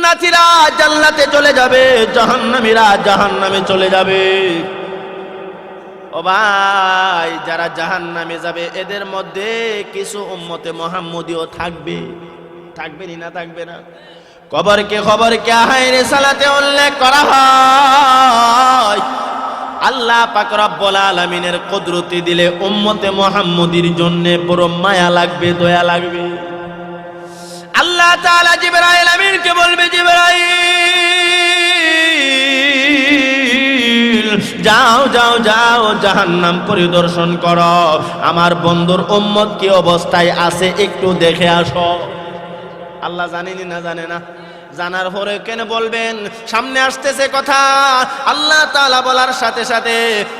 জান্নাতীরা জান্নাতে চলে যাবে, জাহান্নামীরা জাহান্নামে চলে যাবে। ও ভাই, যারা জাহান্নামে যাবে এদের মধ্যে কিছু উম্মতে মুহাম্মদীও থাকবে, থাকবে না থাকবে না? খবরকে আহাইরে সালাতে উল্লেখ করা হয়। আল্লাহ পাক রব্বুল আলামিনের কুদরতি দিলে উম্মতে মুহাম্মদীর জন্য বড় মায়া লাগবে, দয়া লাগবে। আল্লাহ তাআলা জিবরাইল আমিনকে বলবে, জিবরাইল যাও যাও যাও জাহান্নাম পরিদর্শন করো, আমার বন্ধুর উম্মত কি অবস্থায় আছে একটু দেখে আসো। আল্লাহ জানেনি না জানে না? জানার পরে কেন বলবেন? সামনে আসতেছে কথা। আল্লাহ তাআলা বলার সাথে সাথে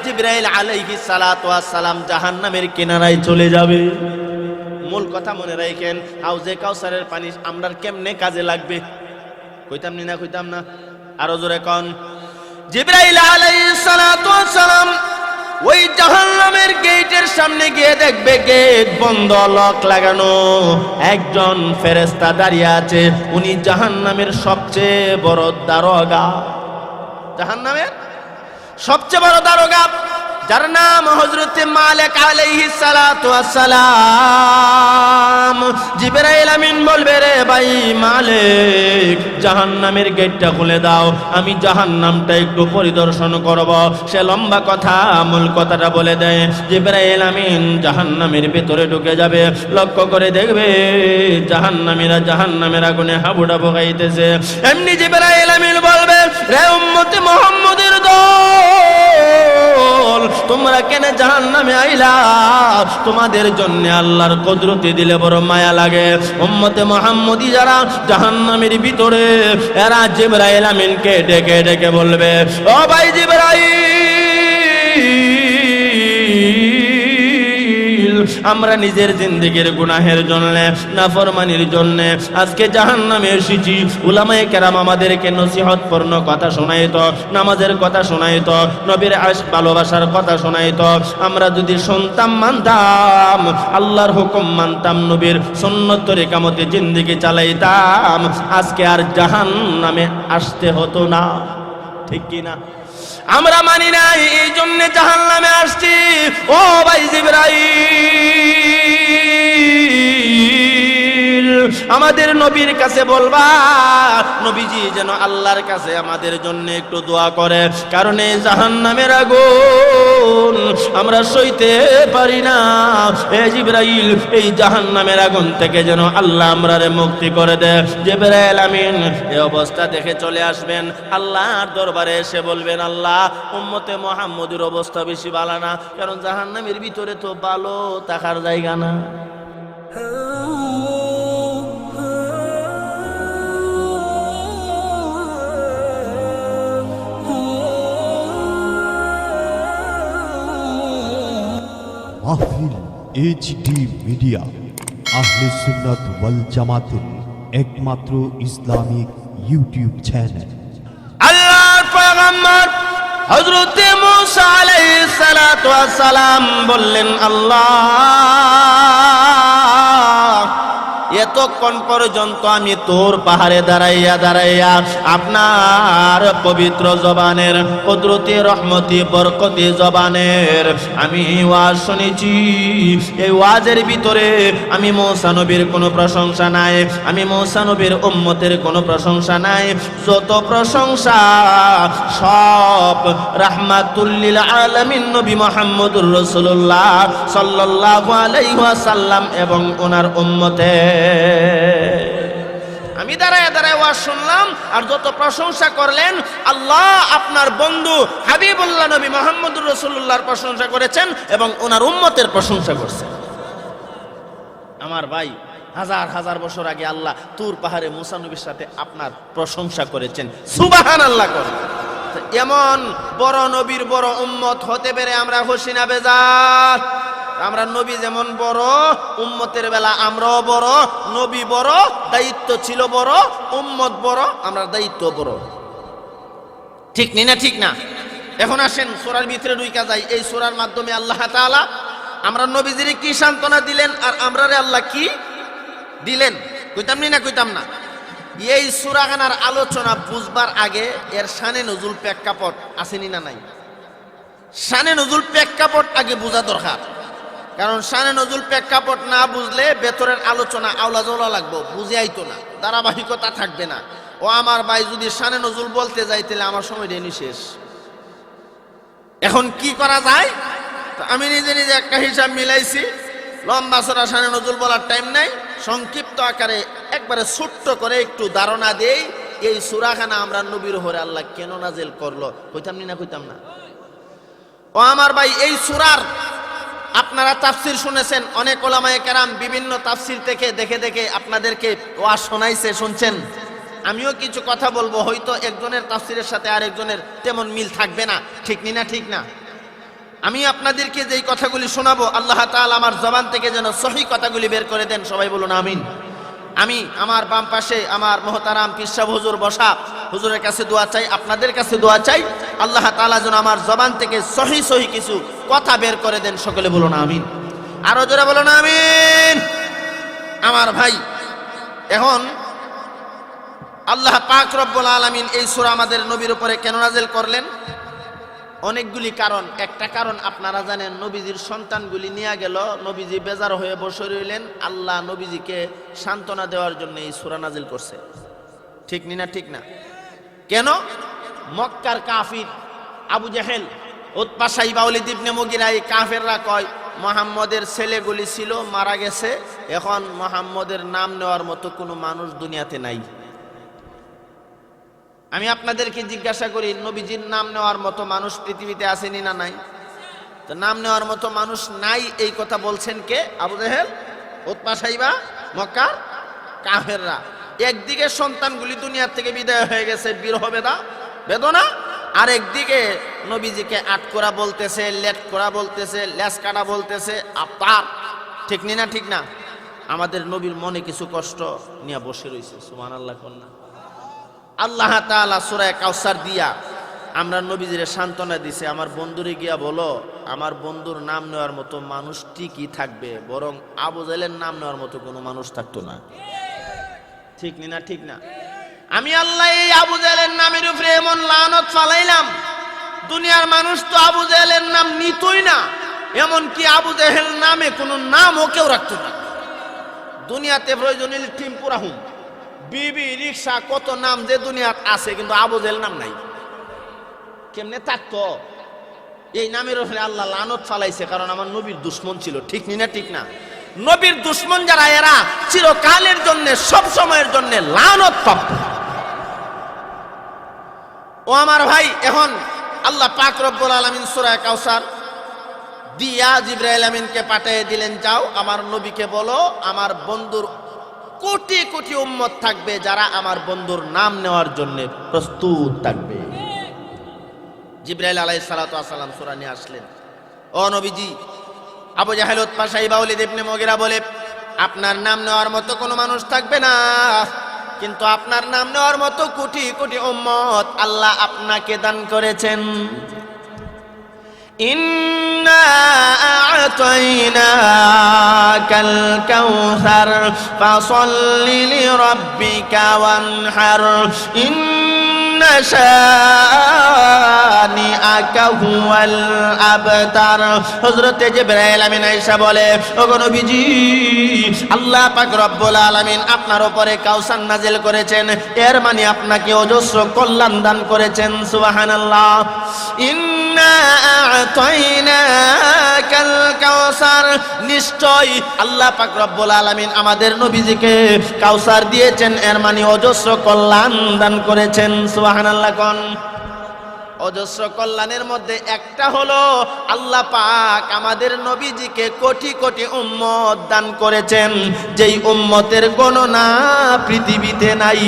জিবরাইল আলাইহিস সালাতু ওয়াস সালাম জাহান্নামের কিনারায় চলে যাবে। মূল কথা মনে রাখেন, হাউজে কাউসারের পানি আমরার কেমনে কাজে লাগবে? কইতাম না? আরো জোরে কোন। জিবরাইল আলাইহিস সালাতু ওয়াস সালাম ওই জাহান্নামের গেটের সামনে গিয়ে দেখবে গেট বন্ধ, লক লাগানো। একজন ফেরেশতা দাঁড়িয়ে আছে, উনি জাহান্নামের সবচেয়ে বড় দারোগা। জাহান্নামের সবচেয়ে বড় দারোগা, যার নাম হযরত মালিক আলাইহিস সালাতু ওয়াস সালাম। জিবরাইল আমিন বলবে, রে ভাই মালিক, জাহান্নামের গেটটা খুলে দাও, আমি জাহান্নামটা একটু পরিদর্শন করব। সে লম্বা কথা, মূল কথাটা বলে দেয়। জিবরাইল আমিন জাহান্নামের ভিতরে ঢুকে যাবে, লক্ষ্য করে দেখবে জাহান্নামীরা জাহান্নামের আগুনে হাবুডাবু খাইতেছে। এমনি জিবরাইল আমিন বলবে, রে উম্মতে মুহাম্মদের দল, তোমরা কেন জাহান্নামে আইলা? তোমাদের জন্য আল্লাহর কুদরতি দিলে বড় মায়া লাগে। উম্মতে মুহাম্মদী যারা জাহান্নামের ভিতরে, এরা জিবরাইল আমিনকে ডেকে ডেকে বলবে, ও ভাই জিবরাইল, আমরা নিজের জিন্দেগির গুনাহের জন্য, নাফরমানির জন্য আজকে জাহান্নামে এসেছি। উলামায়ে কেরাম আমাদেরকে নসিহতপূর্ণ কথা শোনাইতো, নামাজের কথা শোনাইতো, নবীর ভালোবাসার কথা শোনাইতো। আমরা যদি শুনতাম, মানতাম, আল্লাহর হুকুম মানতাম, নবীর সুন্নত তরিকা মতে জিন্দেগি চালাইতাম, আজকে আর জাহান্নামে আসতে হতো না। ঠিক কি না? আমরা মানি নাই, এই জন্য জাহান্নামে আসছি। ও ভাই জিবরাইল, আমাদের নবীর কাছে বলবা, নবীজি যেন আল্লাহর কাছে আমাদের জন্য একটু দোয়া করে, কারণ এই জাহান্নামের আগুন আমরা সইতে পারি না। এ জিবরাইল, এই জাহান্নামের আগুন থেকে যেন আল্লাহ আমরারে মুক্তি করে দেয়। জিবরাইল আমিন এই অবস্থা দেখে চলে আসবেন, আল্লাহর দরবারে এসে বলবেন, আল্লাহ, উম্মতে মুহাম্মদের অবস্থা বেশি ভালো না, কারণ জাহান্নামের ভিতরে তো ভালো থাকার জায়গা না। মাহফিল এইচডি মিডিয়া আহলে সুন্নাত ওয়াল জামাতের একমাত্র ইসলামিক ইউটিউব চ্যানেল। আল্লাহর পয়গম্বর হযরত মুসা আলাইহিস সালাতু ওয়াস সালাম বললেন, আল্লাহ, এতক্ষণ পর্যন্ত আমি তোর পাহাড়ে দাঁড়াইয়া দাঁড়াইয়া আপনার পবিত্র জবানের কুদরতি রহমতি বরকতি জবানের আমি ওয়াজ শুনেছি। এই ওয়াজের ভিতরে আমি মুসা নবীর কোনো প্রশংসা নাই, আমি মুসা নবীর উম্মতের কোনো প্রশংসা নাই। যত প্রশংসা সব রাহমাতুল লিল আলামিন নবী মুহাম্মদুর রাসূলুল্লাহ সাল্লাল্লাহু আলাইহি ওয়াসাল্লাম এবং ওনার উম্মতের। আমি দাঁড়ায় দাঁড়ায় ওয়াজ শুনলাম, আর যত প্রশংসা করলেন আল্লাহ আপনার বন্ধু হাবিবুল্লাহ নবী মুহাম্মদুর রাসূলুল্লাহর প্রশংসা করেছেন এবং ওনার উম্মতের প্রশংসা করছেন। আমার ভাই, হাজার হাজার বছর আগে আল্লাহ তুর পাহাড়ে মুসা নবীর সাথে আপনার প্রশংসা করেছেন। সুবহানাল্লাহ করে। এমন বড় নবীর বড় উম্মত হতে পেরে আমরা খুশি না বেজার? আমরা নবী যেমন বড়, উম্মতের বেলা আমরাও বড়। নবী বড়, দায়িত্ব ছিল বড়, উম্মত বড়, আমরা দায়িত্ব বড়। ঠিক না? ঠিক না? এখন আসেন সূরার ভিতরে ঢুইকা যাই। এই সূরার মাধ্যমে আল্লাহ তাআলা আমরা নবীজির কি সান্ত্বনা দিলেন আর আমরারে আল্লাহ কি দিলেন, কইতাম না? এই সূরাখানার আলোচনা বুঝবার আগে এর শানে নজুল প্রেক্ষাপট আসেনি না নাই? শানে নজুল প্রেক্ষাপট আগে বোঝা দরকার, কারণ শানে নজুল প্রেক্ষাপট না বুঝলে ভেতরের আলোচনা আওলা জওলা লাগবো, বুঝে আইতো না, ধারাবাহিকতা থাকবে না। ও আমার ভাই, যদি শানে নজুল বলতে যাই তাহলে আমার সময় রেনি শেষ। এখন কি করা যায়? তো আমি নিজে নিজে একটা হিসাব মিলাইছি, লম্বা চড়া শানে নজুল বলার টাইম নাই, সংক্ষিপ্ত আকারে একবারে ছোট্ট করে একটু ধারণা দেই। এই সূরাখানা আমরা নবীর উপরে আল্লাহ কেন নাজিল করলো, কইতাম না কইতাম না? ও আমার ভাই, এই সূরার আপনারা তাফসির শুনেছেন, অনেক ওলামায়ে কেরাম বিভিন্ন তাফসির থেকে দেখে দেখে আপনাদেরকে ওয়াজ শোনাইছে, শুনছেন। আমিও কিছু কথা বলবো, হয়তো একজনের তাফসিরের সাথে আরেকজনের তেমন মিল থাকবে না, ঠিক না ঠিক না? আমি আপনাদেরকে যেই কথাগুলি শোনাবো, আল্লাহ তাআলা আমার জবান থেকে যেন সহি কথাগুলি বের করে দেন, সবাই বলুন আমিন। আমি আমার বাম পাশে আমার মুহতারাম পীর সাহেব হুজুর বসা, হুজুরের কাছে দোয়া চাই, আপনাদের কাছে দোয়া চাই, আল্লাহ তাআলা যেন আমার জবান থেকে সহি সহি কিছু কথা বের করে দেন, সকলে বলুন আমিন। আরো জোরে বলুন আমিন। আমার ভাই, এখন আল্লাহ পাক রব্বুল আলামিন এই সূরা আমাদের নবীর উপরে কেন নাযিল করলেন? অনেকগুলি কারণ। একটা কারণ আপনারা জানেন, নবীজির সন্তানগুলি নিয়ে গেল, নবীজি বেজার হয়ে বসে রইলেন, আল্লাহ নবীজিকে সান্ত্বনা দেওয়ার জন্য এই সূরা নাজিল করছে, ঠিক না ঠিক না? কেন? মক্কার কাফির আবু জেহেল, উতবা, সাইবা, ওয়ালিদ ইবনে মুগিরা, এই কাফেররা কয় মুহাম্মদের ছেলেগুলি ছিল, মারা গেছে, এখন মুহাম্মদের নাম নেওয়ার মতো কোনো মানুষ দুনিয়াতে নাই। আমি আপনাদেরকে জিজ্ঞাসা করি, নবীজির নাম নেওয়ার মতো মানুষ পৃথিবীতে আসেনি না নাই? তো নাম নেওয়ার মতো মানুষ নাই, এই কথা বলছেন কে? আবু জেহেল, উতবা, সাইবা, মক্কার কাফেররা। একদিকে সন্তানগুলি দুনিয়ার থেকে বিদায় হয়ে গেছে, বিরহ বেদনা, আর একদিকে নবীজিকে আটকোরা বলতেছে, লেট করা বলতেছে, লেস কাটা বলতেছে, আপনার ঠিক না ঠিক না? আমাদের নবীর মনে কিছু কষ্ট নিয়ে বসে রয়েছে, সুবহানাল্লাহ কন্যা। আল্লাহ তাআলা সূরা কাউসার দিয়া আমরা নবীজির সান্ত্বনা দিছে, আমার বন্ধুরে গিয়া বলো, আমার বন্ধুর নাম নেওয়ার মতো মানুষ ঠিকই থাকবে, বরং আবু জেহেলের নাম নেওয়ার মতো কোনো মানুষ থাকতো না, ঠিক না ঠিক না? আমি আল্লাহ এই আবু জেহেলের নামের উপরে এমন লানত ফালাইলাম, দুনিয়ার মানুষ তো আবু জেহেলের নাম নিতই না, এমনকি আবু জেহেল নামে কোনো নামও কেউ রাখতো না। দুনিয়াতে প্রয়োজনীয় টিম্পুরাহুম, বিবি, রিক্সা, কত নাম যে দুনিয়াত আছে, কিন্তু আবু জেহেল নাম নাই। কেমনে থাকতো? এই নামের উপরে আল্লাহ লানত ফালাইছে, কারণ আমার নবীর দুশ্মন ছিল, ঠিক না ঠিক না? নবীর দুশ্মন যারা, এরা চিরকালের জন্য, সব সময়ের জন্য লানত প্রাপ্ত। ও আমার ভাই, এখন আল্লাহ পাক রব্বুল আলামিন সূরা কাউসার দিয়া জিবরাইল আমিনকে পাঠিয়ে দিলেন, যাও আমার নবীকে বলো, আমার বন্ধুর কোটি কোটি উম্মত থাকবে যারা আমার বন্ধুর নাম নেওয়ার জন্য প্রস্তুত থাকবে। জিবরাইল আলাইহিস সালাতু ওয়াস সালাম সূরা নিয়ে আসলেন। ও নবীজি, আবু জাহেল, উতবা, সাইবা, ওয়ালিদ ইবনে মুগিরা বলে, আপনার নাম নেওয়ার মতো কোনো মানুষ থাকবে না, কিন্তু আপনার নাম নেওয়ার মতো কোটি কোটি উম্মত আল্লাহ আপনাকে দান করেছেন। ইন্না আ'তাইনাকাল কাউসার ফাসাল্লি লিরাব্বিকা ওয়ানহার ইন্না শানিআকা হুয়াল আবতার। হযরত জিবরাইল আমিন আয়েশা বলে, ওগো নবীজি, আল্লাহ পাক রব্বুল আলামিন আপনার উপরে কাউসার নাজিল করেছেন, এর মানে আপনাকে অজস্র কল্যাণ দান করেছেন। সুবহানাল্লাহ। ইন্না আ'তাইনাকাল কাউসার, নিশ্চয় আল্লাহ পাক রব্বুল আলামিন আমাদের নবীজিকে কাউসার দিয়েছেন, এর মানে অজস্র কল্যাণ দান করেছেন। সুবহানাল্লাহ কোন? অজস্র কল্যাণের মধ্যে একটা হলো আল্লাহ পাক আমাদের নবীজিকে কোটি কোটি উম্মত দান করেছেন, যেই উম্মতের গণনা পৃথিবীতে নাই।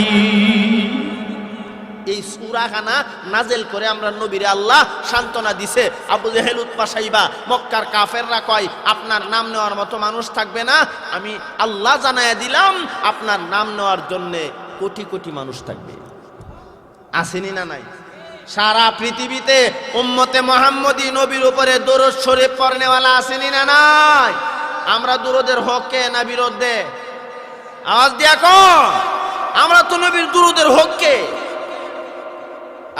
এই সূরাখানা নাজিল করে আমরা নবীর আল্লাহ সান্ত্বনা দিছে। আবু জেহেল, উতবা, সাইবা, মক্কার কাফেররা কয় আপনার নাম নেওয়ার মতো মানুষ থাকবে না, আমি আল্লাহ জানায়া দিলাম আপনার নাম নেওয়ার জন্য কোটি কোটি মানুষ থাকবে। আসেনি না নাই? সারা পৃথিবীতে উম্মতে মুহাম্মদী নবীর উপরে দরুদ শরীফ পড়নেওয়ালা আসেনি না নাই? আমরা দুরুদের হকে না বিরুদ্ধে? আওয়াজ দিয়া কও। আমরা তো নবীর দুরূদের হককে।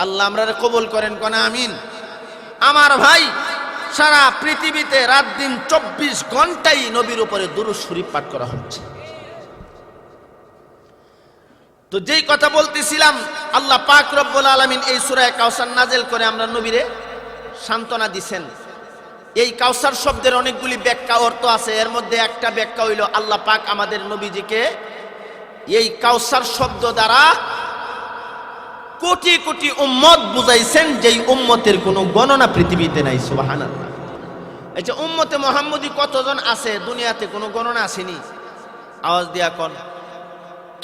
আল্লাহ আমরা কবুল করেন কোন আমিন। আমার ভাই, সারা পৃথিবীতে রাত দিন 24 ঘন্টাই নবীর উপরে দুরূদ শরীফ পাঠ করা হচ্ছে। তো যেই কথা বলতেছিলাম, আল্লাহ পাক রব্বুল আলামিন এই সূরা কাউসার নাযিল করে আমরা নবীরে সান্ত্বনা দিবেন। এই কাউসার শব্দের অনেকগুলি ব্যাখ্যা অর্থ আছে, এর মধ্যে একটা ব্যাখ্যা হইল আল্লাহ পাক আমাদের নবীজিকে এই কাউসার শব্দ দ্বারা কোটি কোটি উম্মত বুঝাইছেন, যেই উম্মতের কোনো গণনা পৃথিবীতে নাই। সুবহানাল্লাহ। আচ্ছা, উম্মতে মুহাম্মদী কতজন আছে দুনিয়াতে? কোনো গণনা আসেনি? আওয়াজ দিয়া কোন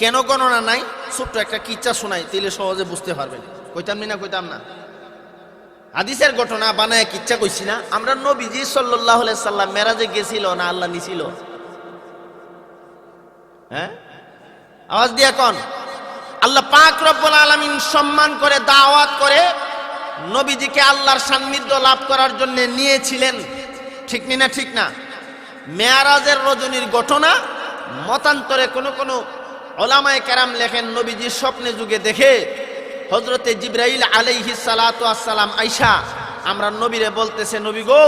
কেন গণনা নাই? ছোট্ট একটা কিচ্ছা শোনাই, তাহলে সহজে বুঝতে পারবেন। কইতাম না কইতাম না, হাদিসের ঘটনা বানায় কিচ্ছা কইছি না। আমরা নবীজি সাল্লাল্লাহু আলাইহি সাল্লাম মেরাজে গেছিল না আল্লাহ নিছিল? হ্যাঁ, আওয়াজ দিয়া কোন। আল্লাহ পাক রব্বুল আলামিন সম্মান করে দাওয়াত করে নবীজিকে আল্লাহর সান্নিধ্য লাভ করার জন্য নিয়েছিলেন, ঠিক না? ঠিক না? মেরাজের রজনীর ঘটনা মতান্তরে কোন কোন উলামায়ে কেরাম লেখেন, নবীজি স্বপ্নে যুগে দেখে হযরতে জিবরাইল আলাইহিস সালাতু ওয়াস সালাম আয়েশা আমরা নবীরে বলতেছে, নবী গো,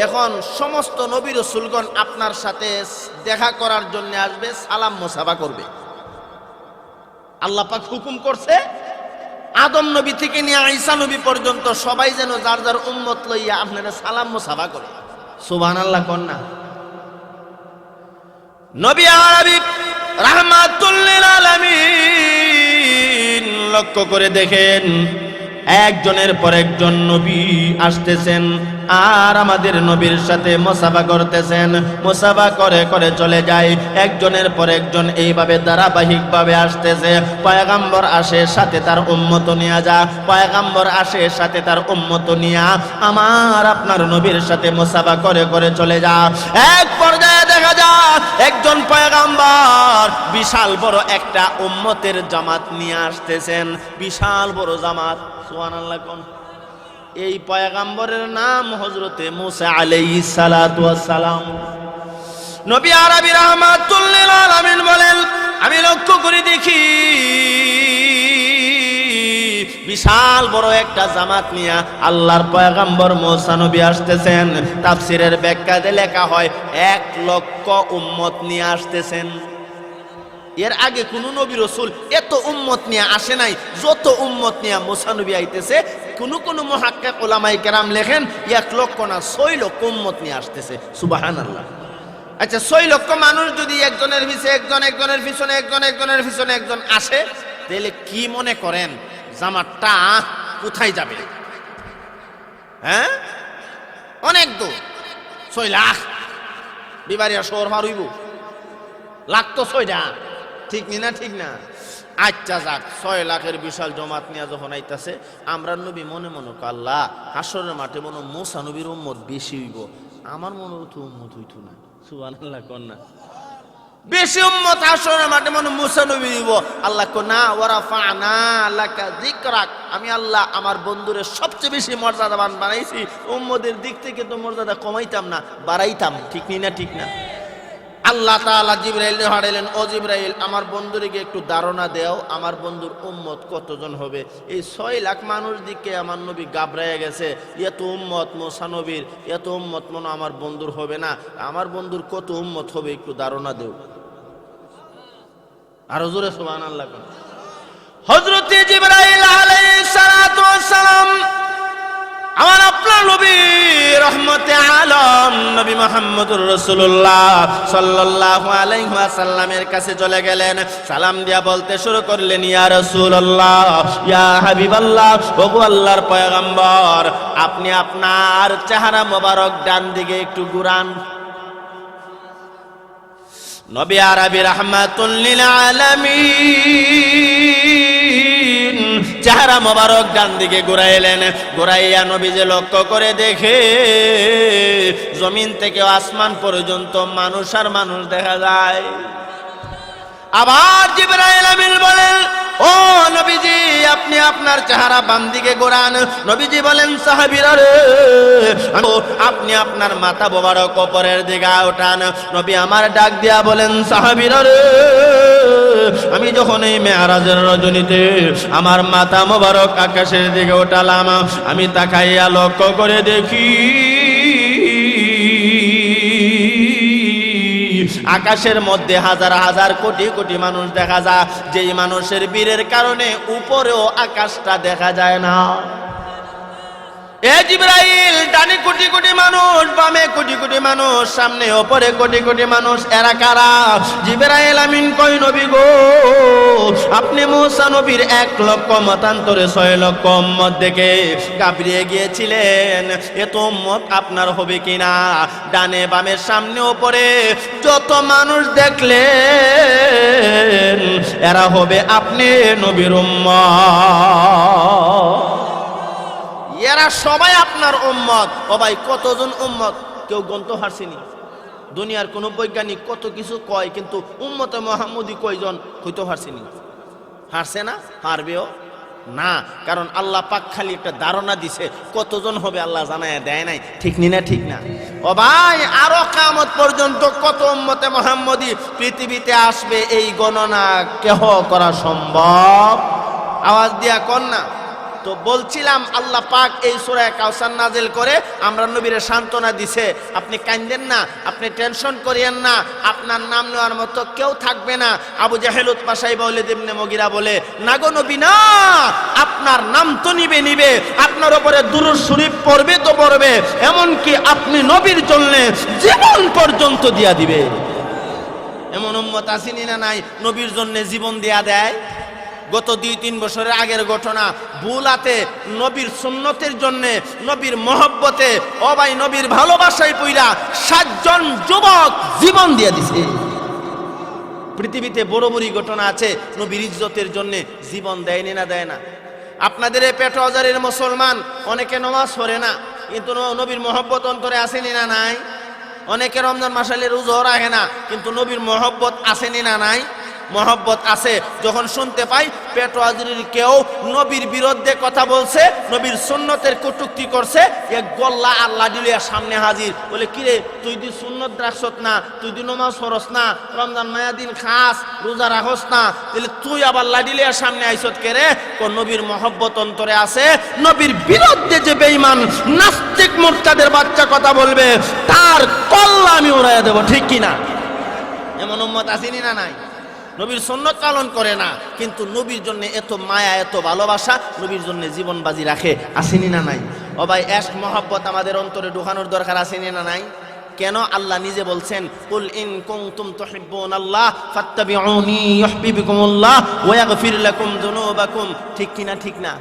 এখন সমস্ত নবী রাসূলগণ আপনার সাথে দেখা করার জন্য আসবে, সালাম মুসাফা করবে। আল্লাহ পাক হুকুম করছে আদম নবী থেকে নিয়ে ঈসা নবী পর্যন্ত সবাই যেন যার যার উম্মত লইয়া আপনারা সালাম মুসাফা করে। সুবহানাল্লাহ কোন না। নবী আরবি রাহমাতুল লিল আলামিন লক্ষ্য করে দেখেন, একজনের পর একজন নবী আসতেছেন আর আমাদের নবীর সাথে মুসাফা করতেছেন। মুসাফা করে করে চলে যায়, একজনের পর একজন এইভাবে ধারাবাহিকভাবে আসতেছে। পয়গম্বর আসে, সাথে তার উম্মত নিয়ে যা, পয়গম্বর আসে, সাথে তার উম্মত নিয়ে আমার আপনার নবীর সাথে মুসাফা করে করে চলে যা। এক পর্যায়ে দেখা যায় একজন পয়গম্বর বিশাল বড় একটা উম্মতের জামাত নিয়ে আসতেছেন, বিশাল বড় জামাত। সুবহানাল্লাহ কোন। এই পয়গম্বরের নাম হযরতে মুসা আলাইহিস সালাতু ওয়াস সালাম। নবী আরবি রাহমাতুল লিল আলামিন বলেন, আমি লক্ষ্য করে দেখি বিশাল বড় একটা জামাত নিয়ে আল্লাহর পয়গম্বর মুসা নবী আসতেছেন। তাফসীরের ব্যাখ্যাতে লেখা হয় 1 লক্ষ উম্মত নিয়ে আসতেছেন। এর আগে কোন নবী রাসূল এত উম্মত নিয়ে আসে নাই যত উম্মত নিয়ে মুসা নবী আইতেছে। কোন কোন মুহাক্কিক উলামায়ে কেরাম লেখেন 1 লক্ষ না 6 লক্ষ উম্মত নিয়ে আসতেছে। সুবহানাল্লাহ। আচ্ছা, 6 লক্ষ মানুষ যদি একজনের পিছনে একজন, একজনের পিছনে একজন, একজনের পিছনে একজন আসে, তাহলে কি মনে করেন জামাতটা কোথায় যাবে? হ্যাঁ, অনেক দূর। 6 লাখ বিবারিয়া শহর পার হইব, লাখ তো 6টা, ঠিক না? ঠিক না? আচ্ছা যাক, 6 লাখের বিশাল জমাত নিয়ে যখন আইতাছে, আমরা নবী মনে মনে আল্লাহ হাসরের মাঠে মনে মুসা নবীর উম্মত বেশি হইব, আমার মনে তো উম্মত হইতো না। সুবহানাল্লাহ কোন না। বেশি উম্মত হাসরের মাঠে মনে মুসা নবী হইব। আল্লাহ কো না, ওয়ারাফানা লাকা যিকরাক, আমি আল্লাহ আমার বন্ধুরে সবচেয়ে বেশি মর্যাদাবান বানাইছি। উম্মতের দিক থেকে তো মর্যাদা কমাইতাম না, বাড়াইতাম, ঠিক না? ঠিক না? আল্লাহ তাআলা জিবরাইল হারাইলেন, ও জিবরাইল, আমার বন্ধুকে একটু ধারণা দাও আমার বন্ধুর উম্মত কতজন হবে। এই 6 লাখ মানুষ দিকে আমার নবী গাবড়াইয়া গেছে, এত উম্মত মুসা নবীর, এত উম্মত মনে আমার বন্ধুর হবে না, আমার বন্ধুর কত উম্মত হবে একটু ধারণা দেও। আরো জোরে সুবহানাল্লাহ। হযরত জিবরাইল আলাইহিস সালাতু ওয়াস সালাম আমার আপনার নবী রহমতে আলম নবী মুহাম্মদুর রাসূলুল্লাহ সাল্লাল্লাহু আলাইহি ওয়াসাল্লামের কাছে চলে গেলেন। সালাম দিয়া বলতে শুরু করলেন, ইয়া রাসূলুল্লাহ, ইয়া হাবিবাল্লাহ, ওগো আল্লাহর পয়গম্বর, আপনি আপনার চেহারা মোবারক ডান দিকে একটু ঘুরান। নবী আরবি রাহমাতুল লিল আলামিন চেহারা মোবারক ডান দিকে ঘুরাইলেন। ঘুরাইয়া নবী যে লক্ষ্য করে দেখে জমিন থেকে আসমান পর্যন্ত মানুষ আর মানুষ দেখা যায়। আবার জিবরাইল আমিন বলেন, ও নবীজি, আপনি আপনার চেহারা বাম দিকে ঘোরান। নবীজি বলেন সাহাবীরা রে, আপনি আপনার মাথা মোবারক উপরের দিকে ওঠান। নবী আমার ডাক দিয়া বলেন সাহাবীরা রে, আমি যখন এই মেরাজের রজনীতে আমার মাথা মোবারক আকাশের দিকে ওঠালাম, আমি তাকাইয়া লক্ষ্য করে দেখি আকাশের মধ্যে হাজার হাজার কোটি কোটি মানুষ দেখা যায়, যেই মানুষের বীরের কারণে উপরেও আকাশটা দেখা যায় না। এ জিবরাইল, ডানে কোটি কোটি মানুষ, বামে কোটি কোটি মানুষ, সামনে ওপরে কোটি কোটি মানুষ, এরা কারা? জিবরাইল আমিন কই নবী গো, আপনি মুসা নবীর 1 লক্ষ মতান্তরে 6 লক্ষ উম্মত দেখে ঘাবড়িয়ে গিয়েছিলেন, এত উম্মত আপনার হবে কিনা? ডানে বামে সামনে ওপরে যত মানুষ দেখলেন এরা হবে আপনি নবীর উম্মত, এরা সবাই আপনার উম্মত। ও ভাই, কতজন উম্মত কেউ গন্ত হারছেনি? দুনিয়ার কোন বৈজ্ঞানিক কত কিছু কয়, কিন্তু উম্মতে মুহাম্মদী কয়জন হইতে হারছেনি? হারছে না, হারবেও না, কারণ আল্লাহ পাক খালি একটা ধারণা দিছে, কতজন হবে আল্লাহ জানায় দেয় নাই। ঠিক নি না? ঠিক না? ও ভাই, আরো কিয়ামত পর্যন্ত কত উম্মতে মুহাম্মদী পৃথিবীতে আসবে এই গণনা কেহ করা সম্ভব? আওয়াজ দিয়া কর না। তো বলছিলাম আল্লাহ পাক এই সূরা কাউসার নাজিল করে আমরা নবীরে সান্ত্বনা দিছে, আপনি কাঁদেন না, আপনি টেনশন করিয়েন না, আপনার নাম নেওয়ার মতো কেউ থাকবে না। আবু জাহেল উতবা সাইবা ওয়ালিদ ইবনে মুগিরা বলে, না গো নবী না, আপনার নাম তো নিবে, আপনার উপরে দুরূদ শরীফ পড়বে তো পড়বে, এমনকি আপনি নবীর জন্য জীবন পর্যন্ত দিয়া দিবে। এমন উম্মত আসেনি না নাই নবীর জন্য জীবন দেয়া দেয়? গত 2-3 বছরের আগের ঘটনা, বুলাতে নবীর সুন্নতের জন্য, নবীর মহব্বতে, ও ভাই নবীর ভালোবাসায় পইরা 7 জন যুবক জীবন দিয়ে দিছে। পৃথিবীতে বড় বড় ঘটনা আছে, নবীর ইজ্জতের জন্য জীবন দেয়নি না দেয় না? আপনাদের এই পেটবাজারের মুসলমান অনেকে নামাজ পড়ে না, কিন্তু নবীর মহব্বত অন্তরে আসেনি না নাই? অনেকে রমজান মাসালে রোজাও রাখে না, কিন্তু নবীর মহব্বত আসেনি না নাই? মহব্বত আছে। যখন শুনতে পাই পেটওয়াজির কেউ নবীর বিরুদ্ধে কথা বলছে, নবীর সুন্নতের কটূক্তি করছে, এক গল্লা আল্লাহ দিলিয়া সামনে হাজির, বলে কিরে তুই দি সুন্নত রাখছত না, তুই দি নমাজ পড়স না, রমজান মায়াদিন খাস, রোজা রাখস না, তাহলে তুই আবার লাডিলিয়া সামনে আইছত কে রে? নবীর মহব্বত অন্তরে আছে। নবীর বিরুদ্ধে যে বেঈমান নাস্তিক মুরতাদের বাচ্চা কথা বলবে, তার কল্লা আমি উড়াইয়া দেব। ঠিক কিনা? এমন উম্মত আসেনি না নাই? নবীর সুন্নত পালন করে না, কিন্তু নবীর জন্য এত মায়া, এত ভালোবাসা, নবীর জন্য জীবন বাজি রাখে। আসেনি না নাই? ও ভাই, ইশক মহব্বত আমাদের অন্তরে ঢোকানোর দরকার। আসেনি না নাই? কেন? আল্লাহ নিজে বলছেন, কুল ইন কুনতুম তুহিব্বুনাল্লাহ ফাত্তাবিউনি ইউহিব্বুকুমুল্লাহ ওয়া ইয়াগফির লাকুম যুনুবাকুম। ঠিক কিনা? ঠিক না?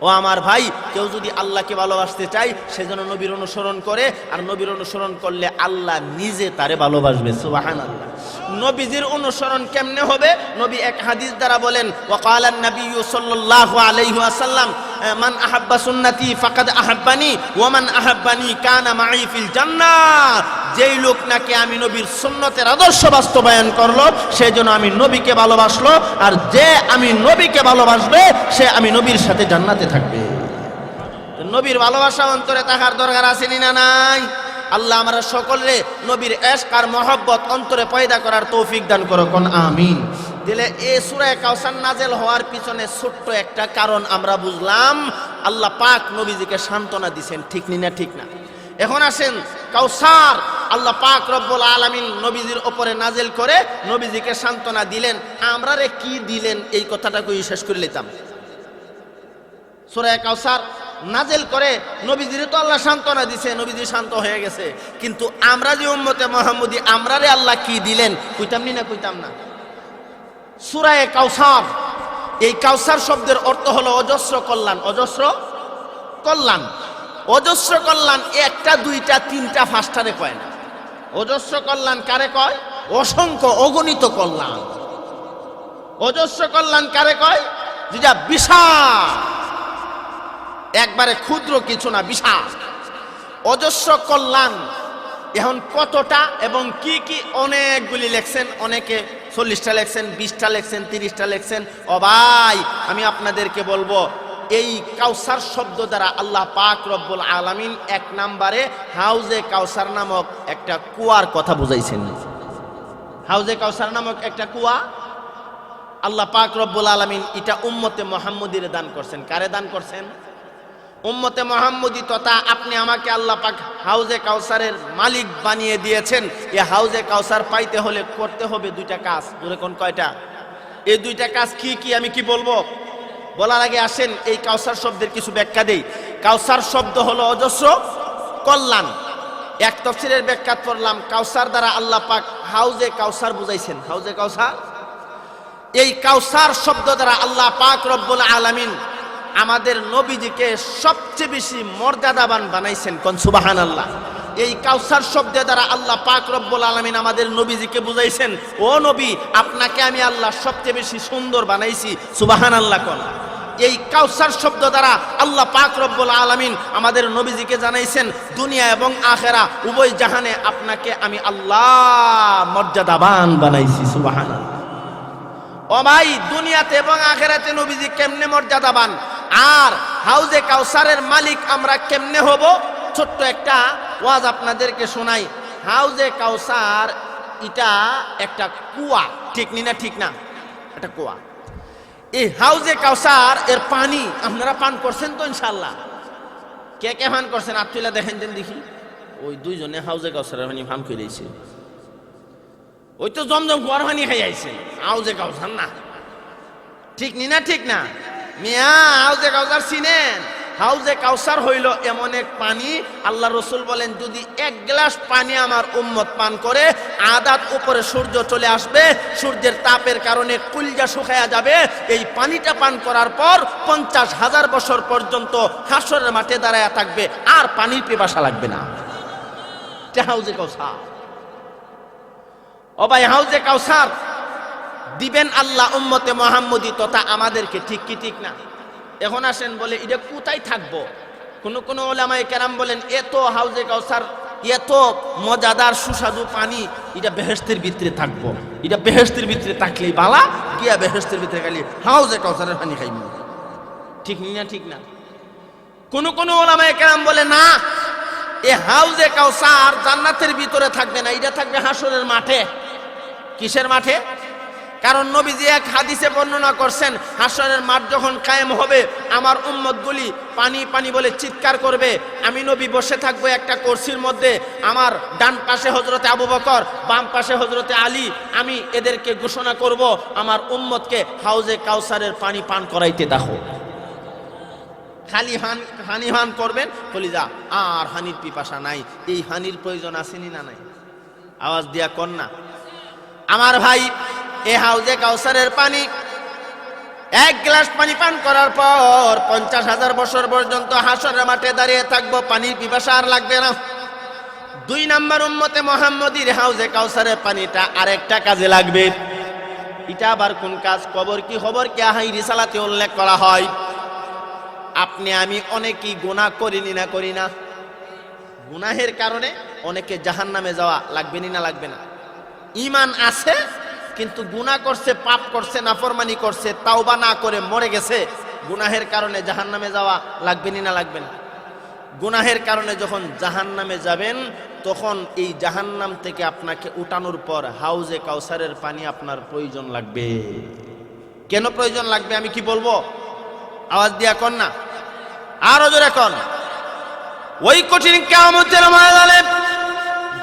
ও আমার ভাই, কেউ যদি আল্লাহকে ভালোবাসতে চায় সেজন্য নবীর অনুসরণ করে, আর নবীর অনুসরণ করলে আল্লাহ নিজে তারে ভালোবাসবে। সুবহানাল্লাহ। নবীজির অনুসরণ কেমনে হবে? নবী এক হাদিস দ্বারা বলেন, ওয়াকালান নাবিয়্যু সাল্লাল্লাহু আলাইহি ওয়াসাল্লাম, মান আহাব্বা সুন্নতি ফাকাদ আহাব্বানি ওয়া মান আহাব্বানি কানা মাই ফিল জান্নাহ। যেই লোক নাকি আমি নবীর সুন্নতের আদর্শ বাস্তবায়ন করলো, সেজন্য আমি নবীকে ভালোবাসলো, আর যে আমি নবীকে ভালোবাসবে সে আমি নবীর সাথে জান্নাতে থাকবে। নবীর ভালোবাসা অন্তরে থাকার দরকার আসেনি না নাই? আল্লাহ আমরা সকলে নবীর ইশক আর মহব্বত অন্তরে পয়দা করার তৌফিক দান করো, কোন আমিন। দিলে এই সূরা কাউসার নাজেল হওয়ার পিছনে ছোট্ট একটা কারণ আমরা বুঝলাম, আল্লাহ পাক নবীজিকে সান্ত্বনা দিবেন। ঠিক না? ঠিক না? এখন আসেন, কাউসার আল্লাহ পাক রব্বুল আলামিন নবীজির উপরে নাজেল করে নবীজিকে সান্ত্বনা দিলেন। আমরা রে কি দিলেন এই কথাটা কই শেষ করে নিতাম। সূরা কাউসার নাজেল করে নবীজিরে তো আল্লাহ সান্ত্বনা দিছে, নবীজি শান্ত হয়ে গেছে, কিন্তু আমরা যে উম্মতে মুহাম্মদী, আমরা রে আল্লাহ কি দিলেন কইতাম নি না? কইতাম না? সূরা কাউসার, এই কাউসার শব্দের অর্থ হলো অজস্র কল্যাণ। অজস্র কল্যাণ। অজস্র কল্যাণ একটা, দুইটা, তিনটা, পাঁচটারে কয় না। অজস্র কল্যাণ কারে কয়? অসংখ্য অগণিত কল্যাণ। অজস্র কল্যাণ কারে কয়? যেটা বিশাল, একবারে ক্ষুদ্র কিছু না, বিশাল। অজস্র কল্যাণ এখন কতটা এবং কি কি অনেকগুলি লেখছেন, অনেকে 40টা লেখছেন, 20টা লেখছেন, 30টা লেখছেন। ও ভাই, আমি আপনাদেরকে বলবো, এই কাউসার শব্দ দ্বারা আল্লাহ পাক রব্বুল আলামিন এক নম্বরে হাউজে কাউসার নামক একটা কুয়ার কথা বুঝাইছেন। হাউজে কাউসার নামক একটা কুয়া আল্লাহ পাক রব্বুল আলামিন এটা উম্মতে মুহাম্মদীর দান করছেন। কারে দান করছেন? উম্মতে মুহাম্মদী তথা আপনি আমাকে আল্লাহ পাক হাউজে কাউসারের মালিক বানিয়ে দিয়েছেন। এই হাউজে কাউসার পাইতে হলে করতে হবে দুইটা কাজ। জোরে কোন কয়টা? এই দুইটা কাজ কি কি আমি কি বলবো বলার আগে আসেন এই কাউসার শব্দের কিছু ব্যাখ্যা দেই। কাউসার শব্দ হলো অজস্র কল্যাণ। এক তাফসীরের ব্যাখ্যা করলাম, কাউসার দ্বারা আল্লাহ পাক হাউজে কাউসার বুঝাইছেন। হাউজে কাউসার, এই কাউসার শব্দ দ্বারা আল্লাহ পাক রব্বুল আলামিন আমাদের নবীজিকে সবচেয়ে বেশি মর্যাদাবান বানাইছেন। কোন সুবহানাল্লাহ। এই কাউসার শব্দ দ্বারা আল্লাহ পাক রব্বুল আলামিন আমাদের নবীজিকে বুঝাইছেন, ও নবী আপনাকে আমি আল্লাহ সবচেয়ে বেশি সুন্দর বানাইছি। সুবহানাল্লাহ কোন। এই কাউসার শব্দ দ্বারা আল্লাহ পাক রব্বুল আলামিন আমাদের নবীজিকে জানাইছেন দুনিয়া এবং আখেরা উভয় জাহানে আপনাকে আমি আল্লাহ মর্যাদাবান বানাইছি। সুবহানাল্লাহ। ও ভাই, দুনিয়াতে এবং আখেরাতে নবীজি কেমনে মর্যাদাবান, আর হাউজে কাউসারের মালিক আমরা কেমনে হব, ছোট্ট একটা ওয়াজ আপনাদেরকে শোনাই। হাউজে কাউসার এটা একটা কুয়া, ঠিক না? ঠিক না? একটা কুয়া। এই হাউজে কাউসার এর পানি আপনারা পান করছেন তো ইনশাআল্লাহ? কে কে পান করছেন? আত্মীয়লা দেখেন দেন দেখি। ওই দুইজনে হাউজে কাউসারের পানি পান করেছে। ওই তো জমজম কুয়ার পানি খাই আইছে, হাউজে কাউসার না। ঠিক না? ঠিক না? মিয়া হাউজে কাউসার চিনেন? হাউজে কাউসার হইল এমন এক পানি, আল্লাহ রসুল বলেন যদি এক গ্লাস পানি আমার উম্মত পান করে আদাত উপরে সূর্য চলে আসবে, সূর্যের তাপের কারণে কুলজা শুকায়া যাবে। এই পানিটা পান করার পর 50,000 বছর পর্যন্ত হাসরের মাঠে দাঁড়ায়া থাকবে, আর পানির পিপাসা লাগবে না। হাউজে কাউসার। ও ভাই, হাউজে কাউসার দিবেন আল্লাহ উম্মতে মুহাম্মদী তথা আমাদেরকে, ঠিক কি ঠিক না? এখন আসেন বলে এটা কোথায় থাকবো? কোন ওলামায়ে কেরাম বলেন এত হাউজে কাউসার এত মজাদার সুস্বাদু পানি এটা বেহেশতের ভিতরে থাকবো। এটা বেহেশতের ভিতরে থাকলেই বালা, গিয়া বেহেশতের ভিতরে খালি হাউজে কাউসারের পানি খাইব। ঠিক না? ঠিক না? কোন ওলামায়ে কেরাম বলে না, এ হাউজে কাউসার জান্নাতের ভিতরে থাকবে না, এটা থাকবে হাসরের মাঠে। কিসের মাঠে? কারণ নবীজি এক হাদিসে বর্ণনা করছেন হাসরের মাঠ যখন কায়েম হবে আমার উম্মতগুলি পানি পানি বলে চিৎকার করবে। আমি নবী বসে থাকবো একটা কুরসির মধ্যে, আমার ডান পাশে হযরতে আবু বকর, বাম পাশে হযরতে আলী। আমি এদেরকে ঘোষণা করব আমার উম্মতকে হাউজে কাউসারের পানি পান করাইতে দেখো। খালি হানি হান করবেন কলিজা, আর হানির পিপাসা নাই। এই হানির প্রয়োজন আসেনি না নাই? আওয়াজ দিয়া কর না আমার ভাই। এ হাউজে কাউসারের পানি এক গ্লাস পানি পান করার পর 50,000 বছর পর্যন্ত হাসরের মাঠে দাঁড়িয়ে থাকবো, পানির পিপাসা আর লাগবে না। 2 নাম্বার উম্মতে মুহাম্মদীর হাউজে কাউসারের পানিটা আরেকটা কাজে লাগবে। এটা আবার কোন কাজ? খবর কি হাই রিসালাতে উল্লেখ করা হয়। আপনি আমি অনেকেই গুনাহ করিনি না করি না? গুনাহের কারণে অনেকে জাহান্নামে যাওয়া লাগবে না লাগবে না? ঈমান আছে কিন্তু গুনাহ করছে, পাপ করছে, নাফরমানি করছে, তাওবা না করে মরে গেছে, গুনাহের কারণে জাহান্নামে যাওয়া লাগবে না লাগবে না? গুনাহের কারণে যখন জাহান্নামে যাবেন তখন এই জাহান্নাম থেকে আপনাকে উঠানোর পর হাউজে কাউসারের পানি আপনার প্রয়োজন লাগবে। কেন প্রয়োজন লাগবে আমি কি বলবো? আওয়াজ দিয়া কর না, আরো জোরে কর। ওই কঠিন কিয়ামতের ময়দানে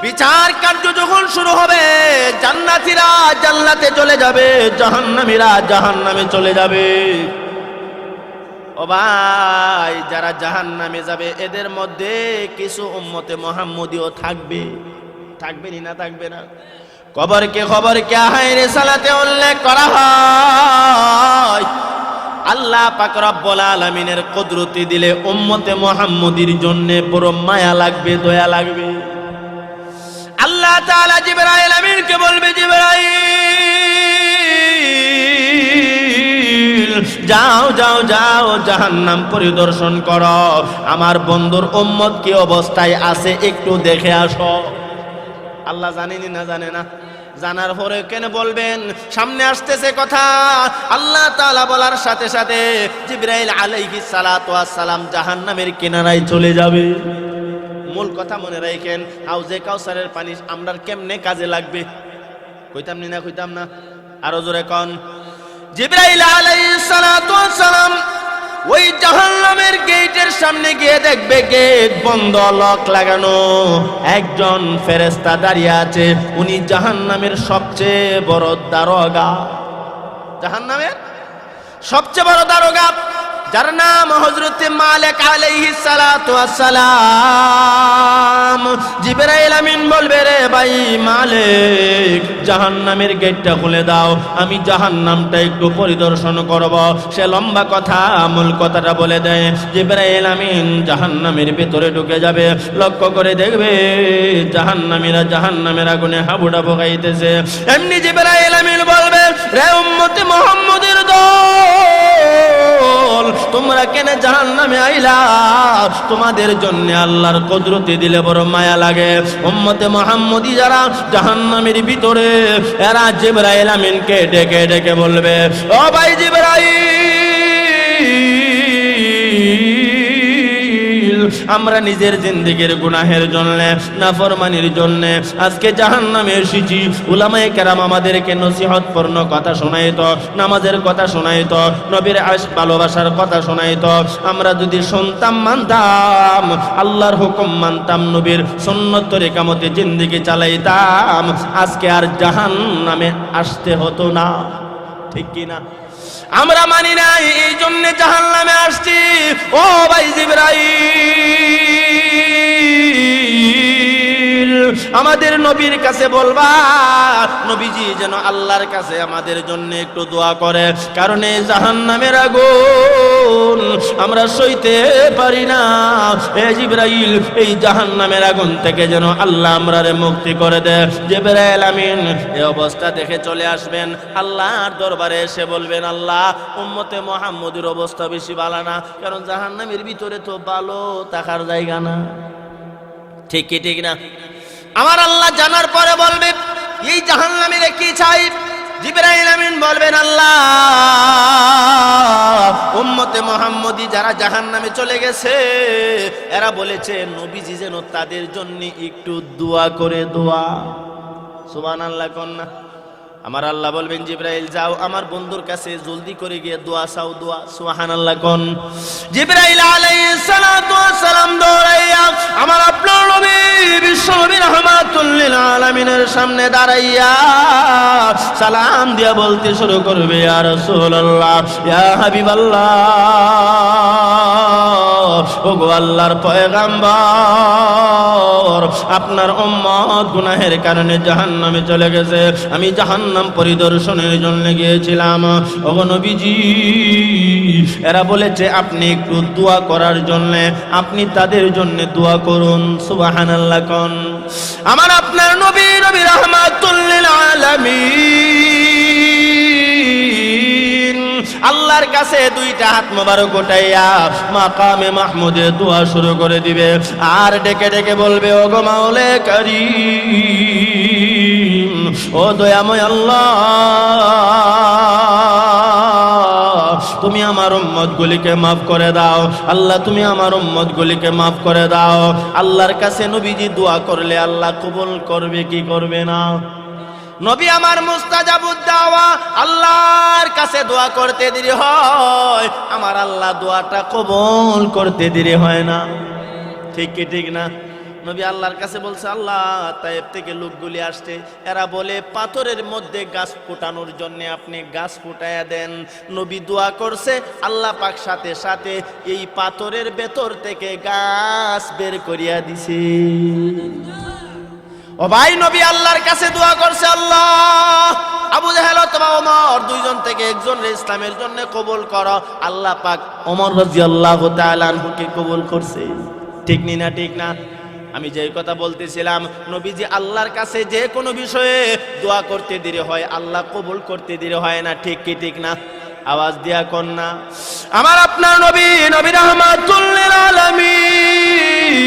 বিচার কার্য যখন শুরু হবে, জান্নাতীরা জান্নাতে চলে যাবে, জাহান্নামীরা জাহান্নামে চলে যাবে। ও ভাই, যারা জাহান্নামে যাবে এদের মধ্যে কিছু উম্মতে মুহাম্মদীও থাকবে। থাকবে না থাকবে না? খবর কে হায় রিসালাতে উল্লেখ করা হয় আল্লাহ পাক রব্বুল আলামিনের কুদরতি দিলে উম্মতে মুহাম্মদীর জন্য বড় মায়া লাগবে, দয়া লাগবে। আল্লাহ তাআলা জিবরাইল আমিনকে বলবে, জিবরাইল যাও যাও যাও জাহান্নাম পরিদর্শন করো, আমার বন্ধুর উম্মত কি অবস্থায় আছে একটু দেখে আসো। আল্লাহ জানেনি না জানে না? জানার পরে কেন বলবেন? সামনে আসতেছে কথা। আল্লাহ তাআলা বলার সাথে সাথে জিবরাইল আলাইহিস সালাতু ওয়াস সালাম জাহান্নামের কিনারায় চলে যাবে। মূল কথা মনে রাখেন, হাউজে কাউসারের পানি আমরা কেমনে কাজে লাগবে? কইতাম না? আরো জোরে কোন। জিবরাইল আলাইহিস সালাতু ওয়াস সালাম ওই জাহান্নামের গেটের সামনে গিয়ে দেখবে গেট বন্ধ, লক লাগানো। একজন ফেরেশতা দাঁড়িয়ে আছে, উনি জাহান্নামের সবচেয়ে বড় দারোগা। জাহান্নামের সবচেয়ে বড় দারোগা, যার নাম হযরত মালিক আলাইহিস সালাতু ওয়াস সালাম। জিবরাইল আমিন বলবে, রে ভাই মালিক, জাহান্নামের গেটটা খুলে দাও, আমি জাহান্নামটা একটু পরিদর্শন করব। সে লম্বা কথা, মূল কথাটা বলে দেয়। জিবরাইল আমিন জাহান্নামের ভিতরে ঢুকে যাবে, লক্ষ্য করে দেখবে জাহান্নামীরা জাহান্নামের আগুনে হাবুডাবু খাইতেছে। এমনি জিবরাইল আমিন বলবে, রে উম্মতে মুহাম্মদের দল, তোমরা কেন জাহান্নামে আইলা? তোমাদের জন্য আল্লাহর কুদরতে দিলে বড় মায়া লাগে। উম্মতে মুহাম্মদি যারা জাহান্নামের ভিতরে, এরা জিবরাইল আমিনকে ডেকে ডেকে বলবে, ও ভাই জিবরাইল, আমরা নিজের জিন্দেগির গুনাহের জন্য, নাফরমানির জন্য আজকে জাহান্নামে এসেছি। উলামায়ে কেরাম আমাদেরকে নসিহতপূর্ণ কথা শোনাইতো, নামাজের কথা শোনাইতো, নবীর ভালোবাসার কথা শোনাইতো। আমরা যদি শুনতাম, মানতাম, আল্লাহর হুকুম মানতাম, নবীর সুন্নত তরিকা মতে জিন্দেগি চালাইতাম, আজকে আর জাহান্নামে আসতে হতো না। ঠিক কি না? আমরা মানি নাই, এই জন্য জাহান্নামে আসছি। ও ভাই জিবরাইল, আমাদের নবীর কাছে বলবা, নবীজি যেন আল্লাহর কাছে আমাদের জন্য একটু দোয়া করে, কারণ এই জাহান্নামের আগুন আমরা সইতে পারি না। এ জিবরাইল, এই জাহান্নামের আগুন থেকে যেন আল্লাহ আমরারে মুক্তি করে দেয়। জিবরাইল আমিন এই অবস্থা দেখে চলে আসবেন আল্লাহর দরবারে, এসে বলবেন, আল্লাহ, উম্মতে মুহাম্মদের অবস্থা বেশি ভালো না, কারণ জাহান্নামের ভিতরে তো ভালো থাকার জায়গা না। ঠিক কি ঠিক না? আমার আল্লাহ জানার পরে বলবে, এই জাহান্নামীরা কি চাই? জিবরাইল আমিন বলবেন, আল্লাহ, উম্মতে মুহাম্মদি যারা জাহান্নামে চলে গেছে, এরা বলেছে নবীজি যেন তাদের জন্য একটু দোয়া করে। দোয়া, সুবহানাল্লাহ কোন না? আমার আল্লাহ বলবেন, জিবরাইল যাও আমার বন্ধুর কাছে জলদি করে গিয়ে দোয়া চাও। দোয়া, সুবহানাল্লাহ কোন? জিবরাইল আলাইহিস সালাতু ওয়াস সালাম দৌড়াইয়া আমার আপনার নবী বিশ্ব নবী রাহমাতুল লিল আলামিনের সামনে দাঁড়াইয়া সালাম দিয়া বলতে শুরু করবে, ইয়া রাসূলুল্লাহ, ইয়া হাবিবাল্লাহ, ওগো আল্লাহর পয়গাম্বর, আপনার উম্মত গুনাহের কারণে জাহান্নামে চলে গেছে। আমি জাহান্নাম পরিদর্শনের জন্য গিয়েছিলাম। ওগো নবীজি, এরা বলেছে আপনি একটু দোয়া করার জন্য, আপনি তাদের জন্য দোয়া করুন। সুবহানাল্লাহ কোন? আমার আপনার নবী, নবী রাহমাতুল লিল আলামিন আল্লাহর কাছে দুইটা হাত মোবারক উঠাইয়া মাকামে মাহমুদে দোয়া শুরু করে দিবে, আর ডেকে ডেকে বলবে, ওগো মাওলা কারীম, ও দয়াময় আল্লাহ, তুমি আমার উম্মত গুলিকে মাফ করে দাও। আল্লাহ, তুমি আমার উম্মত গুলিকে মাফ করে দাও। আল্লাহর কাছে নবীজি দোয়া করলে আল্লাহ কবুল করবে কি করবে না? নবী আমার মুস্তাজাবুদ দাওয়া, আল্লাহর কাছে দোয়া করতে দেরি হয়, আমার আল্লাহ দোয়াটা কবুল করতে দেরি হয় না। ঠিক কি ঠিক না? নবী আল্লাহর কাছে বলছে, আল্লাহ, তায়েব থেকে লোকগুলি আসছে, এরা বলে পাথরের মধ্যে গাছ ফুটানোর জন্য আপনি গাছ ফুটাইয়া দেন। নবী দোয়া করছে, আল্লাহ পাক সাথে সাথে এই পাথরের ভেতর থেকে গাছ বের করিয়া দিছে। ও ভাই, নবী আল্লাহর কাছে দোয়া করছে, আল্লাহ, আবু জাহেল অথবা ওমর দুইজন থেকে একজন ইসলামের জন্য কবুল করো। আল্লাহ পাক ওমর রাদিয়াল্লাহু তাআলা আনহুকে কবুল করছে। ঠিক নি না? ঠিক না? আমি যে কথা বলতেছিলাম, নবীজি আল্লাহর কাছে যে কোনো বিষয়ে দোয়া করতে দেরি হয়, আল্লাহ কবুল করতে দেরি হয় না। ঠিক কি ঠিক না? আওয়াজ দিয়া কোন না? আমার আপনার নবী, নবী রাহমাতুল লিল আলামিন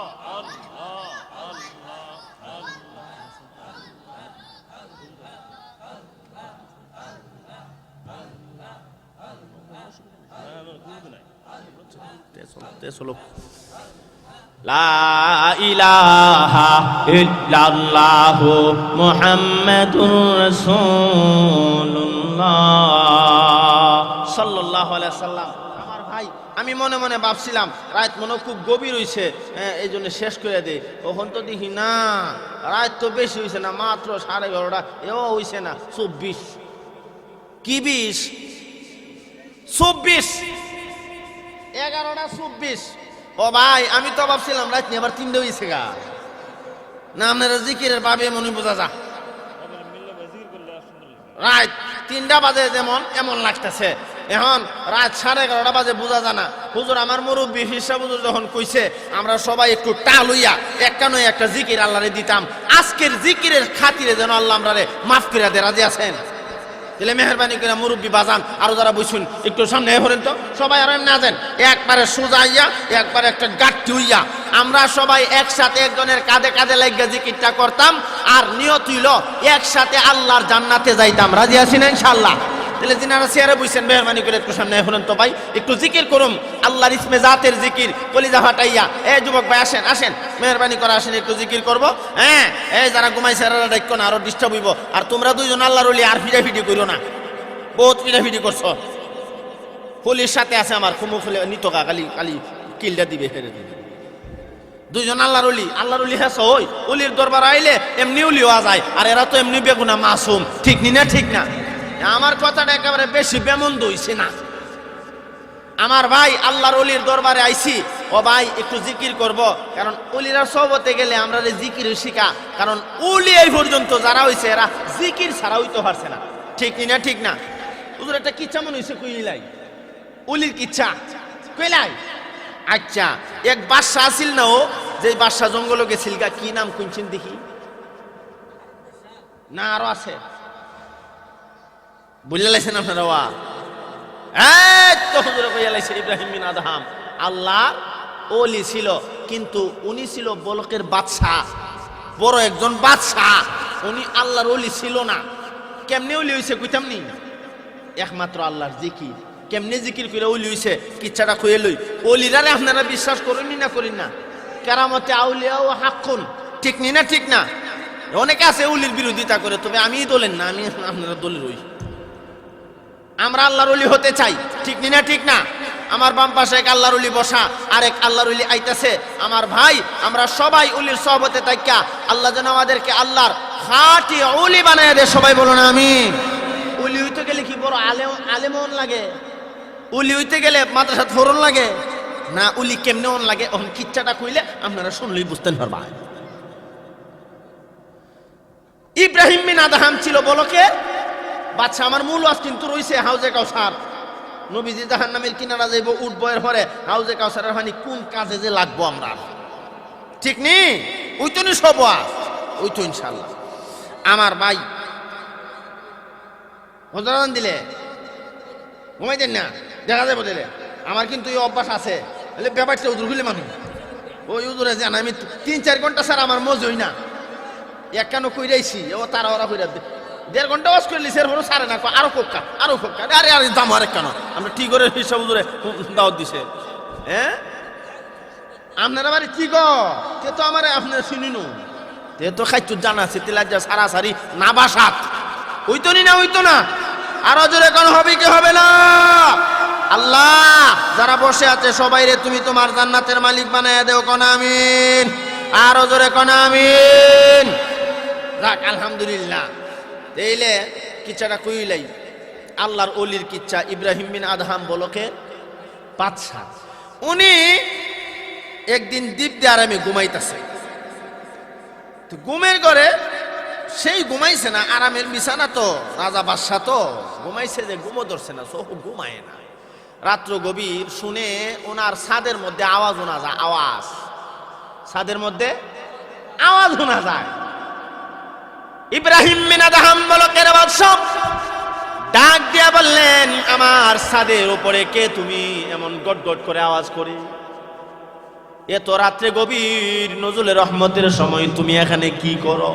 চলো লা ইলাহা ইল্লাল্লাহু মুহাম্মাদুর রাসূলুল্লাহ সাল্লাল্লাহু আলাইহি সাল্লাম। আমার ভাই, আমি মনে মনে ভাবছিলাম রাত মনে খুব গভীর হইছে, এই জন্য শেষ করে দে। তখন তো দেখি না, রাত তো বেশি হইছে না, মাত্র 11:30। এও হইছে না 24। কি 20? 24, 11টা 24। ও ভাই, আমি তো ভাবছিলাম রাত নিয়ে আবার 3টে হয়েছে গা। না আপনারা জিকিরের পাবে মনে বোঝা যা, রাত 3টা বাজে যেমন এমন লাগতেছে। এখন রাত 11:30 বাজে বোঝা যায় না। হুজুর, আমার মুরব্বী হিসাব হুজুর যখন কইছে আমরা সবাই একটু টাল হইয়া একটা জিকির আল্লাহরে দিতাম, আজকের জিকিরের খাতিরে যেন আল্লাহ আমরারে মাফ করে দে, রাজি আছেন? তাহলে মেহরবানি করে মুরব্বী বাজান, আরো যারা বসুন একটু সামনে হরেন তো, সবাই আর না যান, একবারে সোজা হইয়া একবারে একটা গাঠি হইয়া আমরা সবাই একসাথে একজনের কাঁধে কাঁধে লাগিয়ে জিকিরটা করতাম, আর নিয়ত হইল একসাথে আল্লাহর জান্নাতে যাইতাম। রাজি আছেন ইনশাআল্লাহ? তাহলে যিনারা চেয়ারে বসেন মেহরবানি করে একটু সামনে হরেন তো ভাই, একটু জিকির করুন, আল্লাহর ইসমে জাতের জিকির, কলিজা ফাটাইয়া। এই যুবক ভাই আসেন, আসেন, মেহরবানি করে আসেন, একটু জিকির করবো। হ্যাঁ, এই যারা ঘুমাইছে এরা দেখো না, আরো ডিস্টার্ব হইব। আর তোমরা দুইজন আল্লাহর ওলি আর ফিডাফিডি করো না, বহুত ফিডাফিডি করছো। পুলিশ সাথে আছে আমার, কুমু খুলে নিত কালি কালি কিলটা দিবে, হেরে দিবে। দুইজন আল্লাহর ওলি, আল্লাহর ওলি হ্যাঁ, ওই ওলির দরবার আইলে এমনি ওলি হওয়া যায়, আর এরা তো এমনি বেগুনা মাসুম। ঠিক নি না? ঠিক না? আমার কথাটা একেবারে বেশি বেমন্দ হইছে না? আমার ভাই, আল্লাহর ওলির দরবারে আইছি, ও ভাই একটু জিকির করব, কারণ ওলিরা সবতে গেলে আমরা জিকির শিখা, কারণ ওলি এই পর্যন্ত যারা হইছে এরা জিকির ছাড়া হইতে পারছে না। ঠিক না? ঠিক না? হুজুর, একটা কিচ্ছা মনে হইছে কইলাই, ওলির কিচ্ছা কইলাই। আচ্ছা, এক বাদশা আছিল না, ও যে বাদশা জঙ্গলে গেছিল গা, কি নাম কোনছেন দেখি? না আরো আছে, বুঝলে লাইছেন আপনারা? ইব্রাহিম বিন আদহাম আল্লাহ ওলি ছিল, কিন্তু উনি ছিল বলকের বাদশাহ, বড় একজন বাদশাহ। উনি আল্লাহর ওলি ছিল না। কেমনে ওলি হইছে কইতাম নি? একমাত্র আল্লাহর জিকির। কেমনে জিকির করে ওলি হইছে কিচ্ছাটা কইয়ে লই। ওলিরারে আপনারা বিশ্বাস করেন না করেন না? কেরামতে আউলিয়াও হাক্কুন। ঠিক নি না? ঠিক না? অনেকে আছে ওলির বিরোধিতা করে, তবে আমি দলেন না, আমি আপনারা দলের ওই। আমরা আল্লাহর ওলি হতে চাই। ঠিক না? ঠিক না? আমার বাম পাশে এক আল্লাহর ওলি বসা, আরেক আল্লাহর ওলি আইতাছে। আমার ভাই, আমরা সবাই ওলির সহবতে তাইকা আল্লাহ যেন আমাদেরকে আল্লাহর খাঁটি ওলি বানায় দে। সবাই বলুন আমিন। ওলি হইতে গেলে কি বড় আলেমন লাগে? ওলি হইতে গেলে মাদ্রাসাত ফোরন লাগে না? ওলি কেমনে অন লাগে? ওখান কিচ্ছাটা কইলে আপনারা শুনলেই বুঝতেন পারবা। ইব্রাহিম বিন আদহাম ছিল বলকে বাচ্চা। আমার মূল ওয়াজ কিন্তু রইছে হাউজে কাউসার। নবীজি জাহান্নামের কিনারা যাইব, উঠবো, এর পরে হাউজে কাউসারের পানি কোন কাজে যে লাগবো আমরা। ঠিক নি? ওই তো নি সব ওয়াজ, ওই তো ইনশাআল্লাহ। আমার ভাই, হজরান দিলে ঘুমাই দেন না, দেখা যাবো দিলে। আমার কিন্তু এই অভ্যাস আছে, ব্যাপারটা উদুর খুলে মানুষ ওই উদুরে যান। আমি 3-4 ঘন্টা স্যার আমার মজ হই না, এক কেন কইরাইছি, ও তারা ওরা কইরা 1.5 ঘন্টা ওয়াজ করে লিসের হলো সারে না, আরো কোক্কা আরো কোক্কা, আরে আরে দাম আরেক কেন? আমরা ঠিক করে হিসাব উদুরে দাওয়াত দিছে। হ্যাঁ, আপনারা বাড়ি কি গো? তে তো আমার আপনারা চিনিনো, তে তো খাইতো জানা আছে, তেলা যা সারাসারি না বাসাত হইতো নি না? হইতো না? আরো জোরে কোন হবে কি হবে না? আল্লাহ যারা বসে আছে সবাই রে তুমি তোমার জান্নাতের মালিক বানায় দেও, কোন আমিন। আরো জোরে কোন আমিন। যাক আলহামদুলিল্লাহ। এইলে কিচ্ছাটা কইলাই, আল্লাহর ওলির কিচ্ছা। ইব্রাহিম বিন আদহাম বলকে বাদশা, উনি একদিন দ্বীপ দিয়ে আরামে ঘুমাইতেছে। তো ঘুমের ঘরে সেই ঘুমাইছে না, আরামের বিছানা তো, রাজা বাদশা তো ঘুমাইছে, যে ঘুমো ধরছে না, চোখ ঘুমায় না। রাত্র গভীর, শুনে ওনার ছাদের মধ্যে আওয়াজ শোনা যায়। আওয়াজ, ছাদের মধ্যে আওয়াজ শোনা যায়। ইব্রাহিম বিন আদহাম বলকের বাদশা ডাক দিয়া বললেন, আমার ছাদের উপরে কে তুমি? এমন গট গট করে আওয়াজ করে, এত রাত্রে গভীর নজরুলের রহমতের সময় তুমি এখানে কি করো?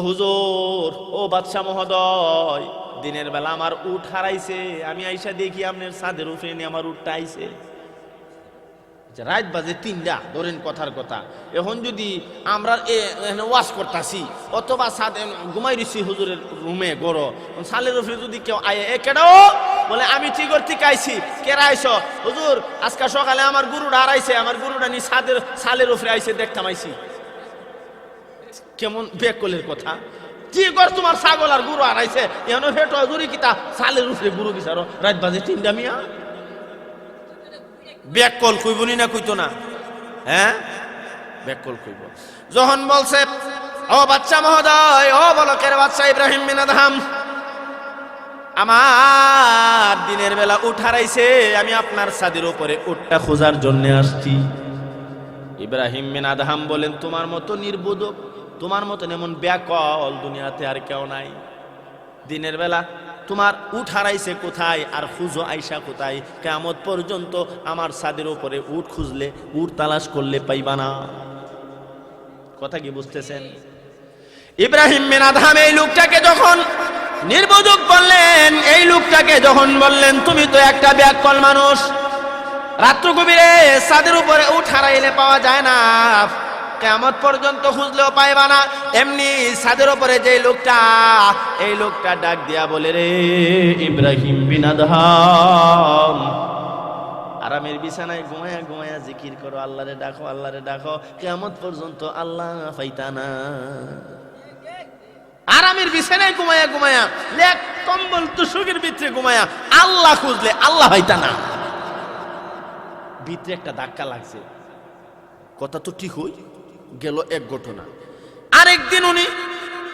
হুজুর, ও বাদশা মহোদয়, দিনের বেলা আমার উট হারাইছে, আমি আইসা দেখি আপনার ছাদের উপরে নিয়ে আমার উটটা আইছে। রাত বাজে 3টা, ধরেন কথার কথা। এখন যদি আমরা ওয়াশ করতেছি অথবা ঘুমাই দিছি হুজুরের রুমে গড়, সালের উপরে যদি কেউ আয়ে কেডাও বলে আমি ঠিক করতে কাইছি, কেরা আইসো? হুজুর আজকে সকালে আমার গরুটা হারাইছে, আমার গরুটা নিয়ে সালের উপরে আইছে, দেখতাম আইছি। কেমন বেকলের কথা! কি কর তোমার ছাগল আর গরু হারাইছে, এখন হেঁটো জুড়ি কিতা সালের উপরে গরু বিচারো রাত বাজে 3টা মিয়া? ব্যাককল কইবনি না কইতো না? হ্যাঁ, ব্যাককল কইব। যখন বলছে ও বাচ্চা মহোদয়, ও বলকের বাচ্চা ইব্রাহিম বিন আদহাম, আমার দিনের বেলা উট হারাইছে, আমি আপনার ছাদের উপরে উটটা খোঁজার জন্য আসছি। ইব্রাহিম বিন আদহাম বলেন, তোমার মতো নির্বোধক, তোমার মতন এমন ব্যাকল দুনিয়াতে আর কেউ নাই। দিনের বেলা তোমার উট হারাইছে কোথায় আর খুঁজো আইসা কোথায়? কিয়ামত পর্যন্ত আমার ছাদের উপরে উট খুঁজলে, উট তালাশ করলে পাইবা না। কথা কি বুঝতেছেন? ইব্রাহিম বিন আদহাম এই লোকটাকে যখন নির্বোধক বললেন, এই লোকটাকে যখন বললেন তুমি তো একটা ব্যাকল মানুষ, রাত্র গভীরে ছাদের উপরে উট হারাইলে পাওয়া যায় না, কিয়ামত পর্যন্ত খুঁজলেও পাইবা না। এমনি ছাদের উপরে যে লোকটা, এই লোকটা ডাক দিয়া বলে, রে ইব্রাহিম বিন আদহাম, আরামের বিছানায় ঘুমায়া ঘুমায়া জিকির করো, আল্লাহরে ডাকো, আল্লাহরে ডাকো, কিয়ামত পর্যন্ত আল্লাহ পাইতা না। আরামের বিছানায় ঘুমায়া ঘুমায়া, লেক কম্বল তুষকের ভিতরে ঘুমায়া আল্লাহ খুঁজলে আল্লাহ পাইতা না। ভিতরে একটা ধাক্কা লাগছে, কথা তো ঠিক হই গেল এক ঘটনা। আরেকদিন উনি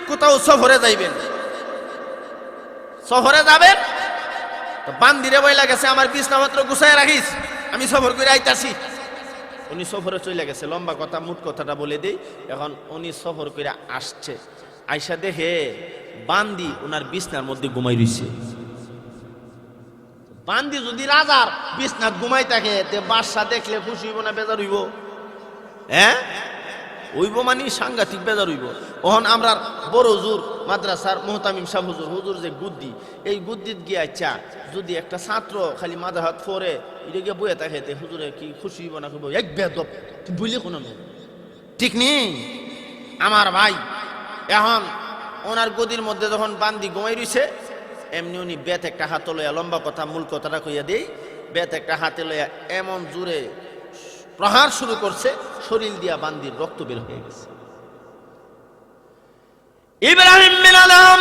কোথাও সফরে যাইবেন, সফরে যাবেন তো বান্দিরে বইলা গেছে আমার বিছনাপত্র গুছায় রাখিস, আমি সফর করে আইতাছি। উনি সফরে চলে গেছে, লম্বা কথা মুট কথাটা বলে দেই। এখন উনি সফর করে আসছে, আইসা দেখে বান্দি ওনার বিছনার মধ্যে ঘুমাই রইছে। বান্দি যদি রাজার বিছনাত ঘুমাই থাকে, তে বাদশা দেখলে খুশি হইব না বেজার হইব? হ্যাঁ, হইব, মানে সাংঘাতিক বেজার হইব। ওহন আমরা বড় হুজুর মাদ্রাসার মুহতামিম সাহেব হুজুর, হুজুর যে গুদ্দি, এই গুদ্দিত গিয়ে আচ্ছা যদি একটা ছাত্র খালি মাথা হাত ফোরে এটা গিয়ে বইয়ে থাকে, হুজুরে কি খুশি হইব না? এক বেদব তুই বুঝলি কোনো ঠিক নেই আমার ভাই। এখন ওনার গদির মধ্যে যখন বান্দি ঘুমাই রইছে, এমনি উনি বেত একটা হাতে লইয়া, লম্বা কথা মূল কথাটা কইয়া দেই, বেত একটা হাতে লইয়া এমন জোরে প্রহার শুরু করছে, শরীর দিয়া বান্দির রক্ত বের হয়ে গেছে। ইব্রাহিম বিন আদহাম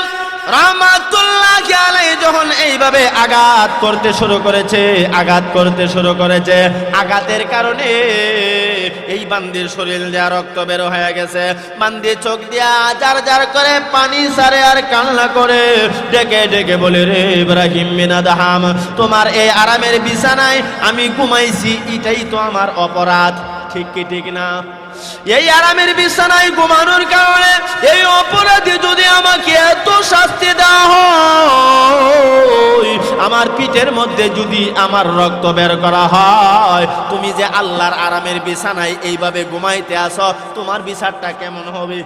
রাহমাতুল্লাহি আলাইহি যখন এইভাবে আঘাত করতে শুরু করেছে, আঘাত করতে শুরু করেছে, আঘাতের কারণে এই বান্দির শরীর দিয়া রক্ত বের হয়ে গেছে। বান্দি চোখ দিয়া জার জার করে পানি ছাড়ে আর কান্না করে, ডেকে ডেকে বলে, রে ইব্রাহিম বিন আদহাম, তোমার এই আরামের বিছানায় আমি ঘুমাইছি, এটাই তো আমার অপরাধ, ঠিক কি ঠিক না? এই আরামের বিছানায় ঘুমানোর কারণে এই অপরাধী যদি আমাকে এত শাস্তি দেওয়া হয়, আমার পিঠের মধ্যে যদি আমার রক্ত বের করা হয়, তুমি যে আল্লাহর আরামের বিছানায় এইভাবে ঘুমাইতে আসো, তোমার বিচারটা কেমন হবে?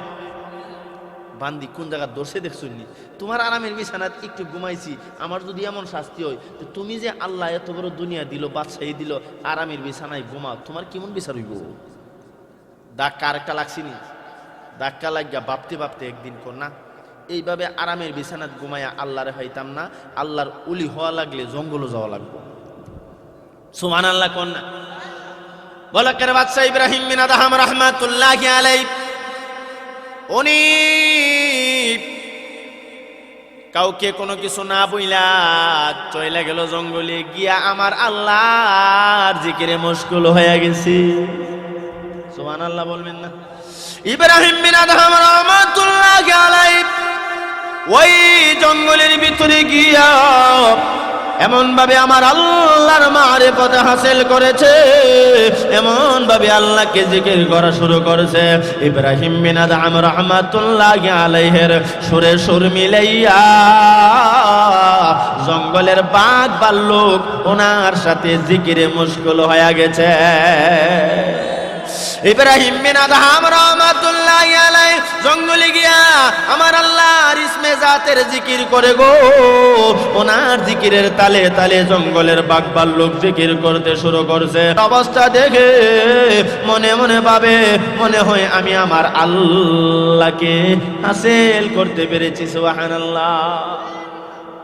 বান্দি কোন জায়গা দোষে দেখছুনি? তোমার আরামের বিছানায় একটু ঘুমাইছি, আমার যদি এমন শাস্তি হয়, তো তুমি যে আল্লাহ এত বড় দুনিয়া দিল, বাদশাহী দিল, আরামের বিছানায় ঘুমাও, তোমার কেমন বিচার হইব? ধাক্কা আরেকটা লাগছিনি, ধাক্কা লাগিয়া ভাবতে ভাবতে একদিন কর না, এইভাবে আরামের বিছানাত ঘুমাইয়া আল্লাহরে হইতাম না, আল্লাহর উলি হওয়া লাগলে জঙ্গলও যাওয়া লাগবে। সুবহানাল্লাহ কোন না? বলকের বাদশা ইব্রাহিম বিন আদহাম রাহমাতুল্লাহি আলাইহি, উনি কাউকে কোনো কিছু না বইলা চলে গেল জঙ্গলে, গিয়া আমার আল্লাহর জিকিরে মশগুল হয়ে গেছে। সুবহানাল্লাহ বলবেন না? ইব্রাহিম বিন আদহাম রাহমাতুল্লাহি আলাইহি ওই জঙ্গলের ভিতরে গিয়া এমন ভাবে আমার আল্লাহর মারিফত হাসিল করেছে, এমন ভাবে আল্লাহকে জিকির করা শুরু করেছে। ইব্রাহিম বিন আদহাম রাহমাতুল্লাহি আলাইহির সুরে সুর মিলাইয়া জঙ্গলের বাঘ ভাল্লুক ওনার সাথে জিকিরে মশগুল হয়ে গেছে। ইব্রাহিম বিন আদহাম রাহমাতুল্লাহি আলাইহি জঙ্গলে গিয়া আমার আল্লাহর ইসমে জাতের জিকির করে গো। ওনার জিকিরের তালে তালে জঙ্গলের বাঘ ভাল্লুক জিকির করতে শুরু করছে। অবস্থা দেখে মনে মনে ভাবে, মনে হয় আমি আমার আল্লাহকে হাসিল করতে পেরেছি। সুবহানাল্লাহ।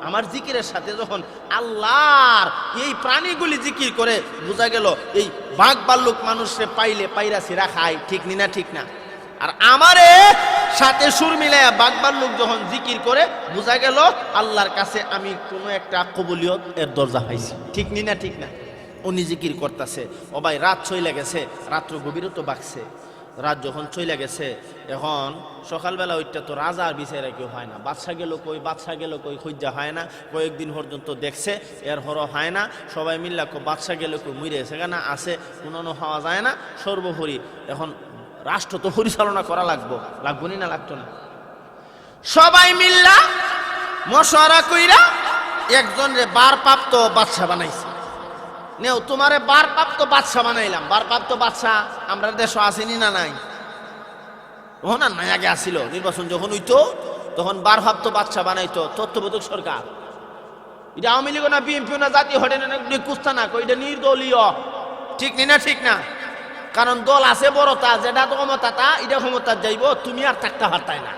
আমার জিকিরের সাথে যখন আল্লাহর এই প্রাণীগুলি জিকির করে, বোঝা গেল এই বাঘ ভাল্লুক মানুষে পাইলে পাইরা সিরা খায়, ঠিক নি না? ঠিক না? আর আমারে সাথে সুর মিলাইয়া বাঘ ভাল্লুক যখন জিকির করে, বোঝা গেল আল্লাহর কাছে আমি কোনো একটা কবুলিয়ত এর দরজা পাইছি, ঠিক নি না? ঠিক না? উনি জিকির করতেছে। ও ভাই, রাত চইলা গেছে, রাত্র গভীরও তো বাগছে। রাত যখন চইলা গেছে, এখন সকালবেলা ওইটা তো রাজার বিচারে কেউ হয় না। বাদশা গেল কই, বাদশা গেল কই, খুঁজা হয় না। কয়েকদিন পর্যন্ত দেখছে, এর হর হয় না। সবাই মিল্লা বাদশা গেল কই, মুইরে সেখানে আছে, কোনো হওয়া যায় না। সর্বোপরি এখন রাষ্ট্র তো পরিচালনা করা লাগবো নি না? লাগতো না? সবাই মিল্লা মশওয়ারা কইরা একজন রে বারপ্রাপ্ত বাদশা বানাইছে। নেও, তোমারে বারপ্রাপ্ত বাদশা বানাইলাম। বারপ্রাপ্ত বাদশা আমরা দেশে আসেনি না? নাই। তখন আর নাই, আগে আসিল। নির্বাচন যখন হইতো তখন বারপ্রাপ্ত বাদশা বানাইতো তত্ত্বাবধায়ক সরকার। এটা আওয়ামী লীগ না, বিএনপি না, জাতীয় হটে না, কুস্তা না, এটা নির্দলীয়, ঠিক নি না? ঠিক না? কারণ দল আছে বড়তা, যেটা তো ক্ষমতা তা এটা ক্ষমতা যাইব, তুমি আর থাকতে পারতাই না।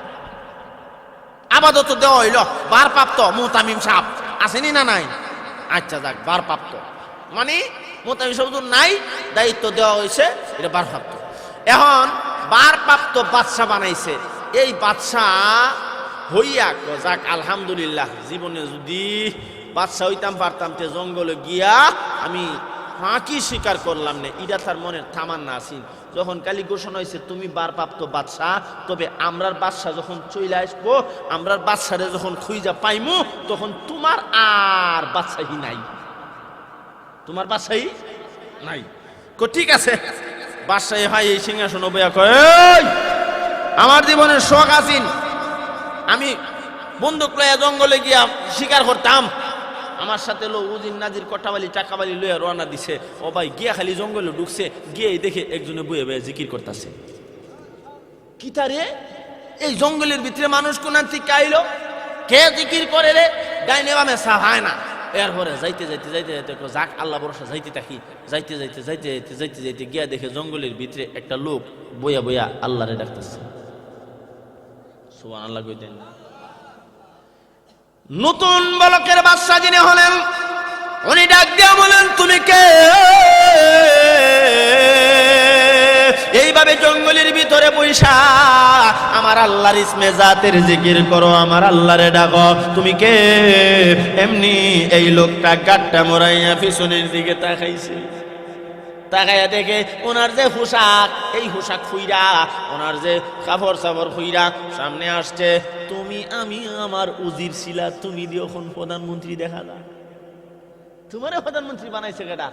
আপাতত দেওয়া হইল বারপ্রাপ্ত মুহতামিম সাহেব, আসেনি না? নাই। আচ্ছা যাক, বারপ্রাপ্ত মানে মুহতামিম সাহেব নাই, দায়িত্ব দেওয়া হয়েছে, এটা বারপ্রাপ্ত। এখন বারপ্রাপ্ত বাদশা বানাইছে। এই বাদশা হইয়া যাক, আলহামদুলিল্লাহ, জীবনে যদি বাদশা হইতাম পারতাম, তে জঙ্গলে গিয়া আমি ফাঁকি স্বীকার করলাম না, এটা তার মনের তামান্না আসিন। যখন কালি ঘোষণা হয়েছে তুমি বারপ্রাপ্ত বাদশা, তবে আমরার বাদশা যখন চলে আসবো, আমরার বাদশারে যখন খুঁজা পাইমু, তখন তোমার আর বাদশাহী নাই, তোমার বাদশাহী নাই। ঠিক আছে। বাদশাহী ভাই এই সিংহাসন বইয়া কয়, আমার জীবনের শখ আছিন, আমি বন্দুক লইয়া জঙ্গলে গিয়া শিকার করতাম। আমার সাথে লো উজির নাজির কটাবালি টাকাবালি লইয়া রওনা দিছে। ও ভাই, গিয়া খালি জঙ্গলে ঢুকছে, গিয়ে দেখে একজনে বইয়ে বইয়ে জিকির করতেছে। কি তারে এই জঙ্গলের ভিতরে মানুষ কোন থেকে আইলো, কে জিকির করে রে? ডাইনে বামে সাফ হয় না। এরপরে যাইতে যাইতে যাইতে যাইতে যাক, আল্লাহ ভরসা যাইতে থাকি। যাইতে যাইতে যাইতে যাইতে যাইতে যাইতে গিয়া দেখে জঙ্গলের ভিতরে একটা লোক বইয়া বইয়া আল্লাহরে ডাকতেছে। সুবহানাল্লাহ কইতেন। নতুন বালকের বাদশা যিনি হলেন, উনি ডাক দিয়া বলেন, তুমি কে? এইভাবে জঙ্গলের ভিতরে বৈশা আমার আল্লাহর ইসমে জাতের জিকির করো, আমার আল্লাহরে ডাকো, তুমি কে? এমনি এই লোকটা গাট্টা মোড়াইয়া পিছনের দিকে তাকাইছে। তাকাইয়া দেখে ওনার যে পোশাক, এই পোশাক ফুইরা, ওনার যে কাপড় চাপড় ফুইরা সামনে আসছে। তুমি আমি আমার উজির ছিলা, তুমি দিয়ে এখন প্রধানমন্ত্রী দেখা যায়, তোমারে প্রধানমন্ত্রী বানাইছে কেডা?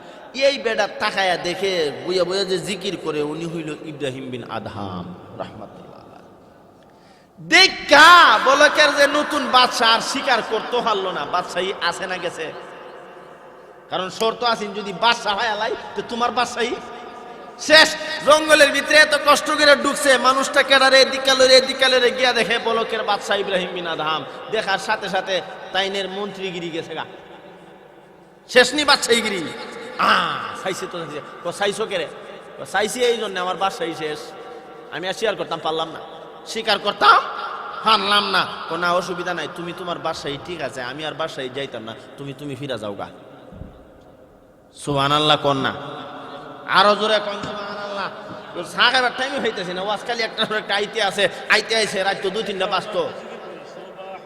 এই বেটা তাকায়া দেখে বইয়া বইয়া যে জিকির করে, উনি হইল ইব্রাহিম বিন আদহাম রাহমাতুল্লাহ। দেখা বলকের যে নতুন বাদশা আর স্বীকার করতে পারলো না, বাদশাহী আছে না গেছে? কারণ শর্ত আছেন, যদি বাদশা হয় আলাই তো তোমার বাদশাহী শেষ। জঙ্গলের ভিতরে এত কষ্ট করে ঢুকছে, মানুষটা কেডারে দিকালে গিয়া দেখে বলকের বাদশা ইব্রাহিম বিন আদহাম। দেখার সাথে সাথে তাইনের মন্ত্রীগিরি গেছে গা, শেষ নি বাদশাহীগিরি। চাইছে তো চাইছো কেরে? চাইছি এই জন্য আমার বাদশাহী শেষ, আমি আর স্বীকার করতাম পারলাম না, স্বীকার করতাম পারলাম না। কোনো অসুবিধা নাই, তুমি তোমার বাদশাহী ঠিক আছে, আমি আর বাদশাহী যাইতাম না, তুমি ফিরা যাও গা। সুবহানাল্লাহ কোন না? আরো জোরে কোন সুবহানাল্লাহ। চা খাবার টাইমে হইতেছে না, আজকাল একটা আইতে আইছে রাত তো 2-3টা বাজতো।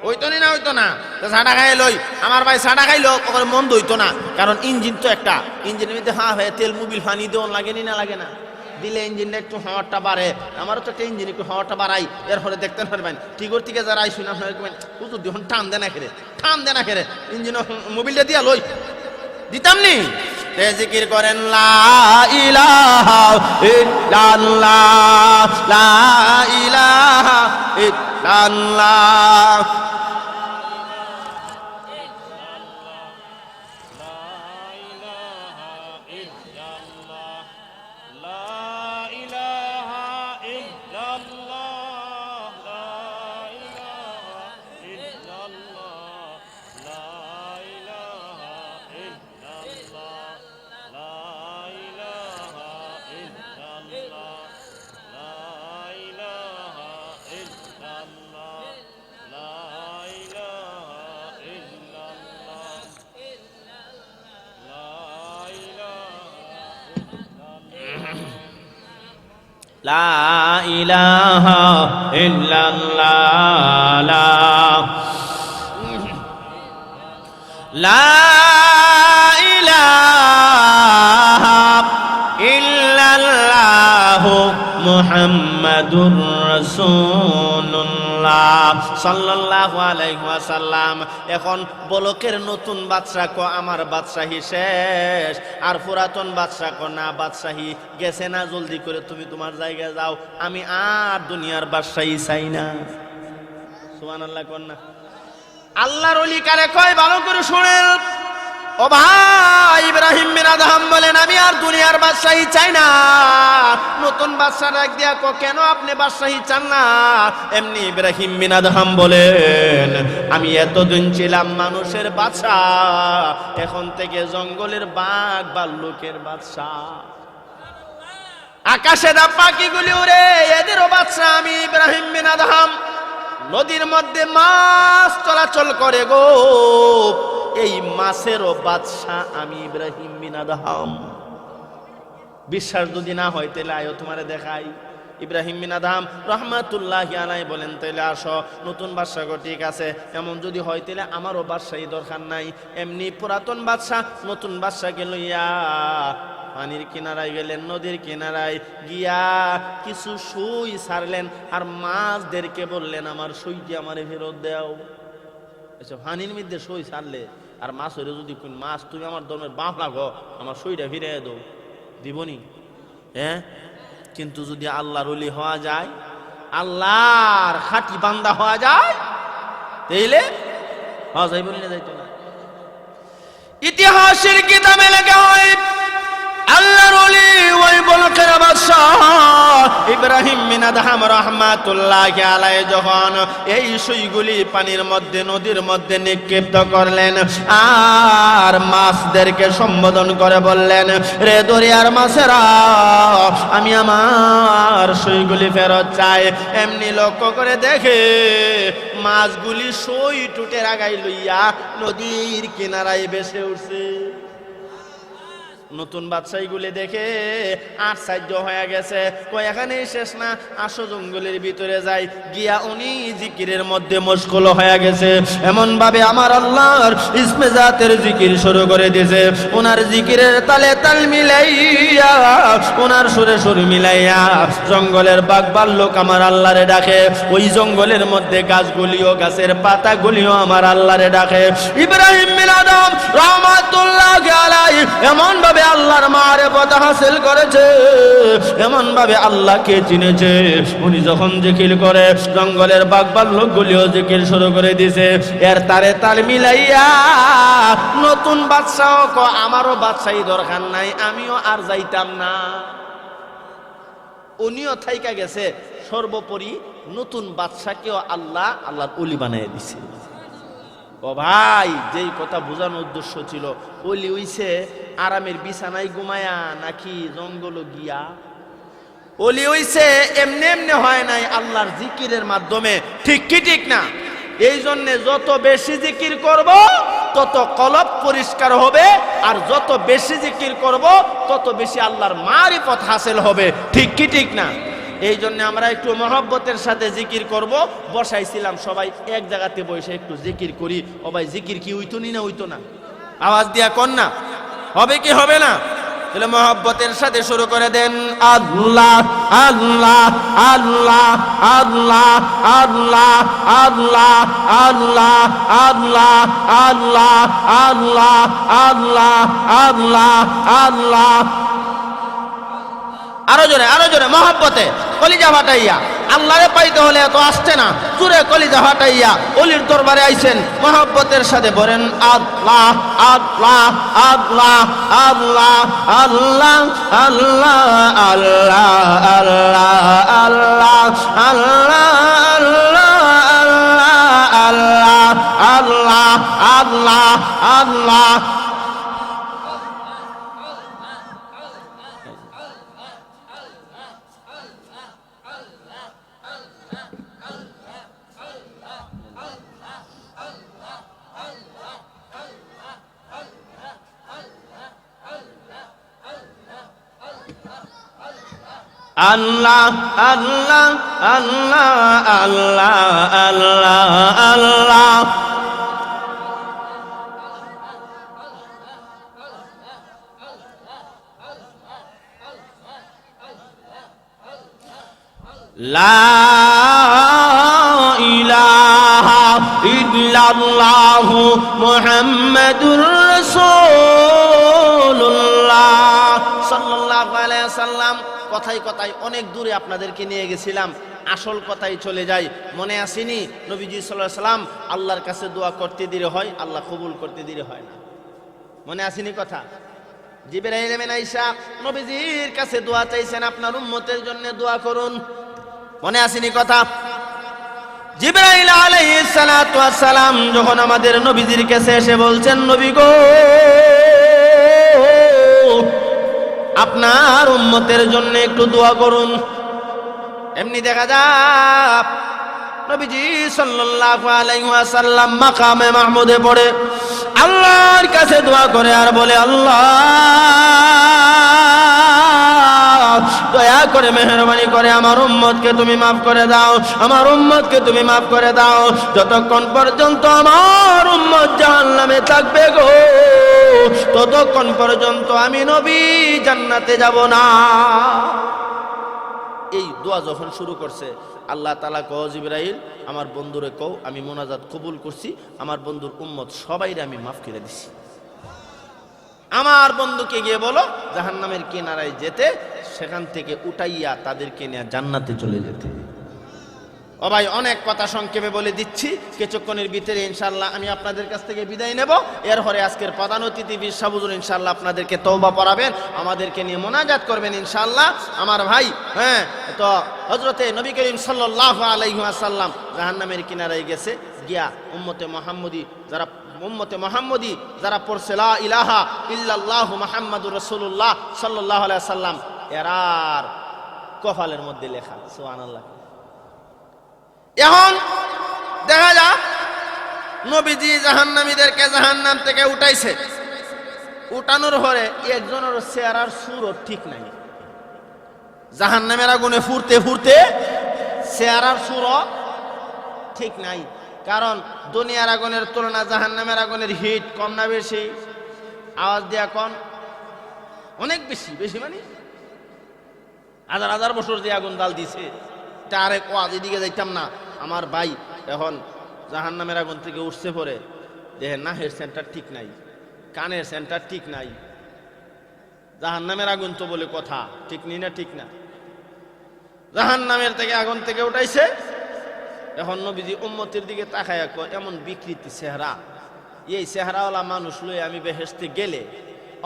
হইতো না, হইতো না। সাড়া খাই লই, আমার ভাই সাড়া খাইলো ওখানে মন্দ হইতো না, কারণ ইঞ্জিন তো একটা, ইঞ্জিনের মধ্যে হয়ে তেল মোবিল পানি দেওয়ান লাগেনি না? লাগে না? দিলে ইঞ্জিনটা একটু হাওয়াটা বাড়ে। আমারও তো একটা ইঞ্জিন একটু হাওয়াটা বাড়াই, এরপরে দেখতে পারবেন টিগর থেকে যারা আইসুন আপনার হুজুর দেখুন টান দেনা খেরে ইঞ্জিন মোবিলটা দিয়া লই দিতাম নি। জিকির করেন লা ইলাহা ইল্লাল্লাহ, লা ইলাহা ইল্লাল্লাহ। লা লা ইলাহা ইল্লাল্লাহ লা ইলাহা ইল্লাল্লাহ মুহাম্মাদুর রাসূলুল্লাহ সাল্লাল্লাহু আলাইহি ওয়াসাল্লাম। এখন বলকের নতুন বাদশা কো আমার বাদশাহী শেষ, আর পুরাতন বাদশা কো না বাদশাহী গেছে না, জলদি করে তুমি তোমার জায়গায় যাও, আমি আর দুনিয়ার বাদশাহী চাই না। সুবহানাল্লাহ কোন না। আল্লাহর ওলি কারে কয় ভালো করে শুনেন। ও ভাই ইব্রাহিম বিন আদহাম বলেন আমি আর দুনিয়ার বাদশাহী চাই না। নতুন বাদশা ডাক দিয়া কো কেন আপনি বাদশাহী চান না? এমনি ইব্রাহিম বিন আদহাম বলেন আমি এতদিন ছিলাম মানুষের বাদশা, এখন থেকে জঙ্গলের বাঘ ভাল্লুকের বাদশা। আকাশে দা পাখিগুলি উড়ে এদেরও বাদশা আমি ইব্রাহিম বিন আদহাম। নদীর মধ্যে মাছ চলাচল করে গো, এই মাছেরও বাদশা আমি ইব্রাহিম বিন আদহাম। বিশ্বাস যদি না হয় তাহলে আয়ো তোমারে দেখাই। ইব্রাহিম বিন আদহাম রহমাতুল্লাহি আলাইহি বলেন তাইলে আসো নতুন বাদশা গো, ঠিক আছে এমন যদি হয় তাহলে আমারও বাদশাহী দরকার নাই। এমনি পুরাতন বাদশা নতুন বাদশাকে লইয়া পানির কিনারায় গেলেন, নদীর কিনারায় গিয়া কিছু সুই ছাড়লেন আর মাছদেরকে বললেন আমার সুইটি আমারে ফেরত দাও। পানির মধ্যে সই ছাড়লে আর মাছ হইলে যদি কোন মাছ তুমি আমার ধর্মের বাপ লাগো আমার সইটা ফিরে দাও, দিবনি? হ্যাঁ, কিন্তু যদি আল্লাহর ওলি হওয়া যায়, আল্লাহর খাঁটি বান্দা হওয়া যায়, তাইলে হওয়া যাইব না, যাইতো না। ইতিহাসের কিতাবে লেখা হয় আল্লাহর ওলি ওই বলকের বাদশাহ ইব্রাহিম বিন আদহাম রাহমাতুল্লাহি আলাইহি যখন এই সুইগুলি পানির মধ্যে নদীর মধ্যে নিক্ষিপ্ত করলেন আর মাছদেরকে সম্বোধন করে বললেন রে দরিয়ার মাছেরা আমি আমার সুইগুলি ফেরত চাই। এমনি লক্ষ্য করে দেখে মাছগুলি সুই টুটের আগায় লইয়া নদীর কিনারায় ভেসে উঠছে। নতুন বাদশাহীগুলি দেখে আশ্চর্য হয়ে গেছে, কই এখানেই শেষ না, আসো জঙ্গলের ভিতরে যাই। গিয়া উনি জিকিরের মধ্যে মশগুল হয়ে গেছে। এমন ভাবে আমার আল্লাহর ইসমে জাতের জিকির শুরু করে দিয়েছে। ওনার জিকিরের তালে তাল মিলাইয়া, ওনার সুরে সুর মিলাইয়া জঙ্গলের বাঘ ভাল্লুক আমার আল্লাহরে ডাকে। ওই জঙ্গলের মধ্যে গাছগুলিও, গাছের পাতাগুলিও আমার আল্লাহরে ডাকে। ইব্রাহিম বিন আদহাম রাহমাতুল্লাহি আলাইহি এমন ভাবে আল্লাহর মারিফত হাসিল করেছে, এমন ভাবে আল্লাহকে চিনেছে। উনি যখন জিকির করে জঙ্গলের বাঘ ভাল্লুক গুলিও জিকির শুরু করে দিয়েছে। এর তারে তাল মিলাইয়া নতুন বাদশাহ আমারও বাদশাহী দরকার নাই, আমিও আর যাইতাম না। উনিও থাইকা গেছে। সর্বোপরি নতুন বাদশাকেও আল্লাহর ওলি বানিয়ে দিছে। ও ভাই, যেই কথা বোঝানোর উদ্দেশ্য ছিল, ওলি হইছে আরামের বিছানায় ঘুমায়া নাকি জঙ্গল গিয়া? ওলি হইছে এমনি এমনি হয় নাই, আল্লাহর জিকিরের মাধ্যমে। ঠিক কি ঠিক না? এই জন্য যত বেশি জিকির করব তত কলব পরিষ্কার হবে, আর যত বেশি জিকির করব তত বেশি আল্লাহর মারিফত হাসিল হবে। ঠিক কি ঠিক না? এই জন্য আমরা একটু মহব্বতের সাথে জিকির করব। বসাইছিলাম সবাই এক জায়গাতে বসে একটু জিকির করি। ও ভাই, জিকির কি হইতো নি না হইতো না? আওয়াজ দিয়া কন না, হবে কি হবে না? তাহলে মহব্বতের সাথে শুরু করে দেন। আল্লাহ আল্লাহ আল্লাহ আল্লাহ আল্লাহ আল্লাহ আল্লাহ আল্লাহ আল্লাহ আল্লাহ আল্লাহ আল্লাহ আল্লাহ। আরো জোরে মহব্বতে কলিজা ফাটাইয়া। আল্লাহরে পাইতে হলে এত আসছে না, জোরে কলিজা ফাটাইয়া ওলির দরবারে আইছেন। মহব্বতের সাথে বলেন আল্লাহ আল্লাহ আল্লাহ আল্লাহ আল্লাহ আল্লাহ আল্লাহ আল্লাহ আল্লাহ আল্লাহ আল্লাহ আল্লাহ আল্লাহ। আল্লাহ আল্লাহ আল্লাহ আল্লাহ আল্লাহ আল্লাহ লা ইলাহা ইল্লাল্লাহু মুহাম্মাদুর রাসূলুল্লাহ সাল্লাল্লাহু আলাইহি ওয়াসাল্লাম। কথায় কথায় অনেক দূরে আপনাদেরকে নিয়ে গেছিলাম, আসল কথাই চলে যাই। মনে আসেনি নবীজি সাল্লাল্লাহু আলাইহি ওয়াসাল্লাম আল্লাহর কাছে দোয়া করতে দেরি হয়, আল্লাহ কবুল করতে দেরি হয় না। মনে আসেনি কথা? জিবরাইল আমিন আয়েশা নবীজির কাছে দোয়া চাইছেন, আপনার উম্মতের জন্য দোয়া করুন। মনে আসেনি কথা? জিবরাইল আলাইহিস সালাতু ওয়াস সালাম যখন আমাদের নবীজির কাছে এসে বলছেন, নবী গো আপনার উম্মতের জন্য একটু দোয়া করুন। এমনি দেখা যায় নবীজি সাল্লাল্লাহু আলাইহি ওয়াসাল্লাম মাকামে মাহমুদে পড়ে আল্লাহর কাছে দোয়া করে আর বলে, আল্লাহ দয়া করে মেহেরবানি করে আমার উম্মতকে তুমি মাফ করে দাও, আমার উম্মতকে তুমি মাফ করে দাও। যতক্ষণ পর্যন্ত আমার উম্মত জাহান্নামে থাকবে গো, ততক্ষণ পর্যন্ত আমি নবী জান্নাতে যাব না। এই দোয়া যখন শুরু করছে, আল্লাহ তাআলা কও জিবরাইল আমার বন্ধুরে কও আমি মোনাজাত কবুল করছি, আমার বন্ধুর উম্মত সবাইরে আমি মাফ করে দিছি। আমার বন্ধুকে গিয়ে বলো জাহান্নামের কিনারায় যেতে, সেখান থেকে উঠাইয়া তাদেরকে নিয়ে জান্নাতে চলে যেতে। ও ভাই, অনেক কথা সংক্ষেপে বলে দিচ্ছি, কিছুক্ষণের ভিতরে ইনশাআল্লাহ আমি আপনাদের কাছ থেকে বিদায় নেব। এরপরে আজকের প্রধান অতিথি বীর সাহেব হুজুর ইনশাআল্লাহ আপনাদেরকে তওবা পড়াবেন, আমাদেরকে নিয়ে মোনাজাত করবেন ইনশাআল্লাহ। আমার ভাই তো হযরতে নবী করিম সাল্লাল্লাহু আলাইহি ওয়াসাল্লাম জাহান্নামের কিনারায় গেছে, গিয়া উম্মতে মুহাম্মদী যারা পড়ছে লা ইলাহা ইল্লাল্লাহু মুহাম্মাদুর রাসূলুল্লাহ সাল্লাল্লাহু আলাইহি ওয়াসাল্লাম, এরার কপালের মধ্যে লেখা সুবহানাল্লাহ। এখন দেখা যাক নবীজি জাহান্নামীদেরকে জাহান্নাম থেকে উঠাইছে, উঠানোর পরে একজনের চেহারার সুরও ঠিক নাই। জাহান্নামের আগুনে ফুরতে ফুরতে চেহারার সুরও ঠিক নাই। কারণ দুনিয়ার আগুনের তুলনা জাহান্নামের আগুনের হিট কম না বেশি? আওয়াজ দিয়া কোন? অনেক বেশি। বেশি মানে হাজার হাজার বছর যে আগুন দাল দিছে, আরেক ওয়াজ এদিকে যাইতাম না। আমার ভাই এখন জাহান্নামের আগুন থেকে উঠছে পরে দেখেন নাহের সেন্টার ঠিক নাই, কানের সেন্টার ঠিক নাই। জাহান্নামের আগুন তো বলে কথা, ঠিক নেই না? ঠিক না? জাহান্নামের থেকে আগুন থেকে উঠাইছে। এখন নবীজি উম্মতের দিকে তাকায়া কয়, এমন বিকৃতি চেহারা, এই চেহারাওয়ালা মানুষ লই আমি বেহেশতে গেলে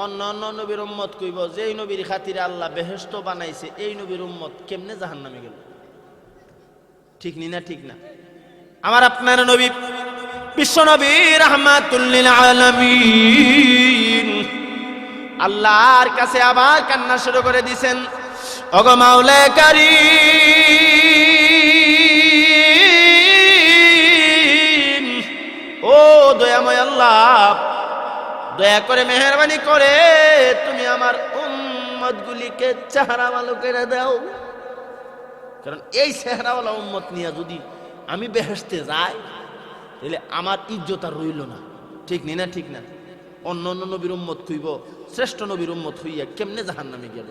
অন্য অন্য নবীর উম্মত কইব যেই নবীর খাতিরে আল্লাহ বেহেশত বানাইছে, এই নবীর উম্মত কেমনে জাহান্নামে গেল? ঠিক নি না? ঠিক না? আমার আপনার নবী বিশ্ব নবী রাহমাতুল লিল আলামিন আল্লাহর কাছে আবার কান্না শুরু করে দিয়েছেন, ওগো মাওলা কারীম, ও দয়াময় আল্লাহ, দয়া করে মেহেরবানি করে তুমি আমার উম্মতগুলিকে চেহারা ভালো করে দাও। কারণ এই চেহারাওয়ালা উম্মত নিয়ে যদি আমি বেহেশতে যাই, তাহলে আমার ইজ্জত আর রইল না। ঠিক নি না? ঠিক না? অন্য অন্য নবীর উম্মত হইব, শ্রেষ্ঠ নবীর উম্মত হইয়া কেমনে জাহান্নামে গেল?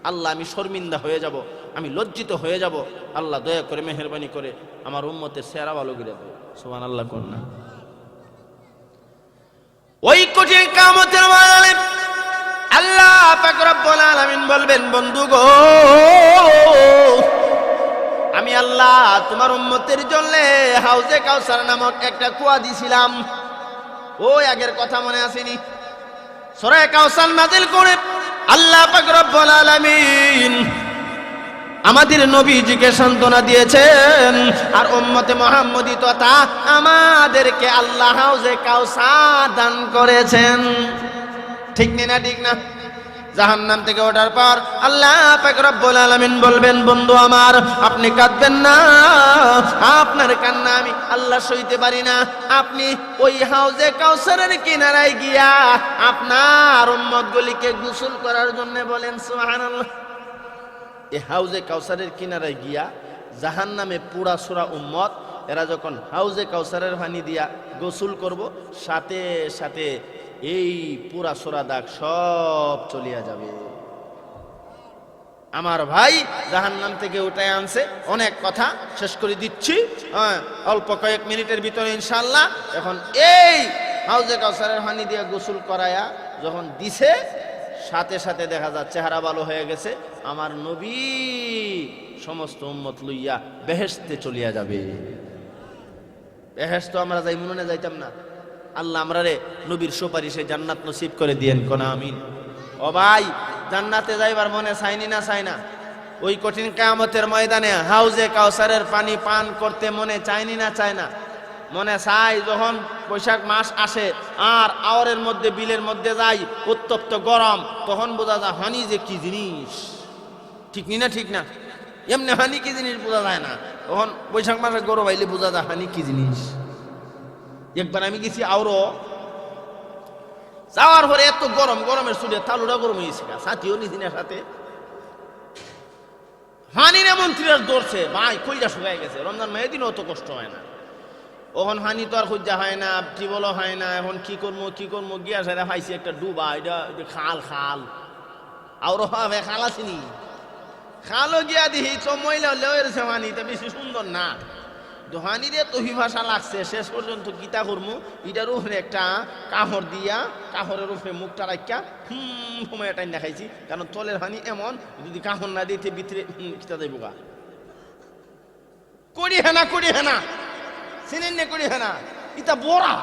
আল্লাহ আমি শর্মিন্দা হয়ে যাব, আমি লজ্জিত হয়ে যাব। আল্লাহ দয়া করে মেহেরবানি করে আমার উম্মতের চেহারা ভালো করে দাও। সুবহানাল্লাহ কোন না? ওই কঠিন কিয়ামতের ময়দানে আল্লাহ পাক রব্বুল আলামিন বলবেন, বন্ধু গো আমি আল্লাহ তোমার উম্মতের জন্য হাউজে কাউসার নামক একটা কুয়া দিছিলাম। ওই আগের কথা মনে আসেনি? সূরা কাউসার নাযিল করে আল্লাহ পাক রব্বুল আলামিন আমাদের নবীজিকে সান্ত্বনা দিয়েছেন, আর উম্মতে মুহাম্মদী তথা আমাদেরকে আল্লাহ হাউজে কাউসার দান করেছেন। ঠিক না? ঠিক না? জাহান্নাম থেকে ওঠার পর আল্লাহ পাক রব্বুল আলামিন বলবেন, বন্ধু আমার আপনি কাঁদবেন না, আপনার কান্না আমি আল্লাহ সইতে পারি না। আপনি ওই হাউজে কাউসারের কিনারায় গিয়া আপনার উম্মতগুলিকে গোসল করার জন্য বলেন সুবহানাল্লাহ। এই হাউজে কাউসারের কিনারায় গিয়া জাহান্নামে পুরা সুরা উম্মত এরা যখন হাউজে কাউসারের পানি দিয়া গোসল করব, সাথে সাথে এই পুরা সুরা দাগ সব চলিয়া যাবে। আমার ভাই জাহান্নাম থেকে উঠায় আনছে, অনেক কথা শেষ করে দিচ্ছি, অল্প কয়েক মিনিটের ভিতরে ইনশাআল্লাহ। এখন এই হাউজে কাউসারের পানি দিয়া গোসল করায়া যখন দিছে, সাথে সাথে দেখা যায় চেহারা ভালো হয়ে গেছে, আমার নবী সমস্ত উম্মত লইয়া বেহেশতে চলিয়া যাবে। বেহেশত আমরা যাই মনে যাইতাম না? আল্লাহ আমরা রে নবীর সুপারিশে জান্নাত নসিব করে দিয়েন, কোন আমিন। ও ভাই, জান্নাতে যাইবার মনে চাইনি না চাই না? ওই কঠিন কিয়ামতের ময়দানে হাউজে কাউসারের পানি পান করতে মনে চাইনি না চায় না? মনে চাই। যখন বৈশাখ মাস আসে আর আওয়ারের মধ্যে বিলের মধ্যে যাই, উত্তপ্ত গরম, তখন বোঝা যায় হানি যে কি জিনিস। ঠিক নি না? ঠিক না? এমনি হানি কি জিনিস বোঝা যায় না, তখন বৈশাখ মাসে গরম আইলে বোঝা যায় হানি কি জিনিস। একবার আমি গেছি আওরো, যাওয়ার পরে এত গরম, গরমের চুলে তালুটা গরম হয়েছে, সাথীও নিছি না সাথে। হানি না মন্ত্রীরা দৌড়ছে, ভাই কইটা শুকায় গেছে। রমজান মায়ের দিন অত কষ্ট হয় না, ওখন হানি তো আর খুঁজা হয় না, টিবলও হয় না। এখন কি করবো গিয়া সেটা পাইছি একটা ডুবা, এটা খাল খাল আরো হবে খাল আসিনি, খালও গিয়া দিহি মহিলা হলেও এরছে হানিটা বেশি সুন্দর না। দোহানিরে তহি ভাষা লাগছে, শেষ পর্যন্ত গীতা করমু এটার উপরে একটা কাহর দিয়া, কাহরের উপরে মুখটা রাখিয়া সময় টাইম দেখাইছি, কারণ তলের হানি এমন, যদি কাহর না দিতে ভিতরে কিতা যাইব গা। করি হেনা সিনেন নে করি হেনা, ইটা বড়া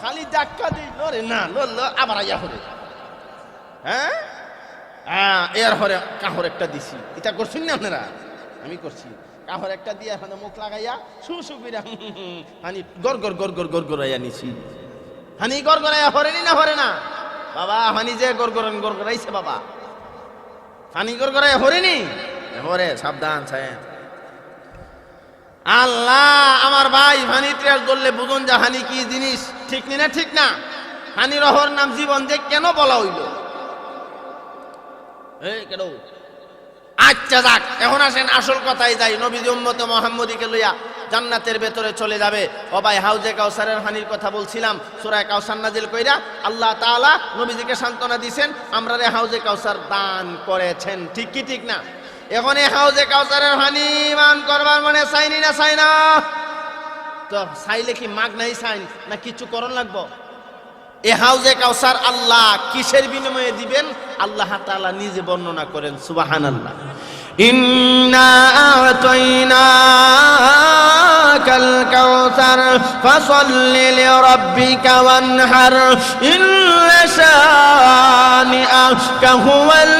খালি ডাক্কা দিই লরে না ল আবার আইয়া করে। হ্যাঁ এর হরে কাহর একটা দিছি, এটা করছেন না আপনারা? আমি করছি। কাহর একটা দিয়ে এখন মুখ লাগাইয়া শু কইরা হানি গড়গড়াইয়া নিছি। হানি গড়গড়াইয়া হরেনি না হরে না বাবা? হানি যে গড়গড়াইছে বাবা, হানি গড়গড়াইয়া হরেনি হরে, সাবধান ছায়। আল্লাহ আমার ভাই, হানি ত্রাস ধরলে বুঝুন যা হানি কি জিনিস। ঠিক নি না? ঠিক না? হানি রহর নাম জীবন যে কেন বলা হইল? কেন? আচ্ছা যাক, এখন আসেন আসল কথাই যাই। নবীজি উম্মতে মুহাম্মদীকে লইয়া জান্নাতের ভেতরে চলে যাবে। ও ভাই, হাউজে কাউসারের হানির কথা বলছিলাম। সূরা কাউসার নাজিল কইরা আল্লাহ তাআলা নবীজিকে সান্ত্বনা দিবেন, আমরা রে হাউজে কাউসার দান করেছেন। ঠিক কি ঠিক না? এখন এই হাউজে কাউসারের হানি মান করবার মানে চাইনি না চাই না? তো চাইলে কি মাগ নাই চাইন না কিছু করণ লাগবো? এই হাউজে কাউসার আল্লাহ কিসের বিনিময়ে দিবেন? আল্লাহ তাআলা নিজে বর্ণনা করেন, সুবহানাল্লাহ। ইন্না আ'তাইনাকাল কাউসার ফাসাল্লি লিরাব্বিকা ওয়ানহার ইন্না শানিআকা হুয়াল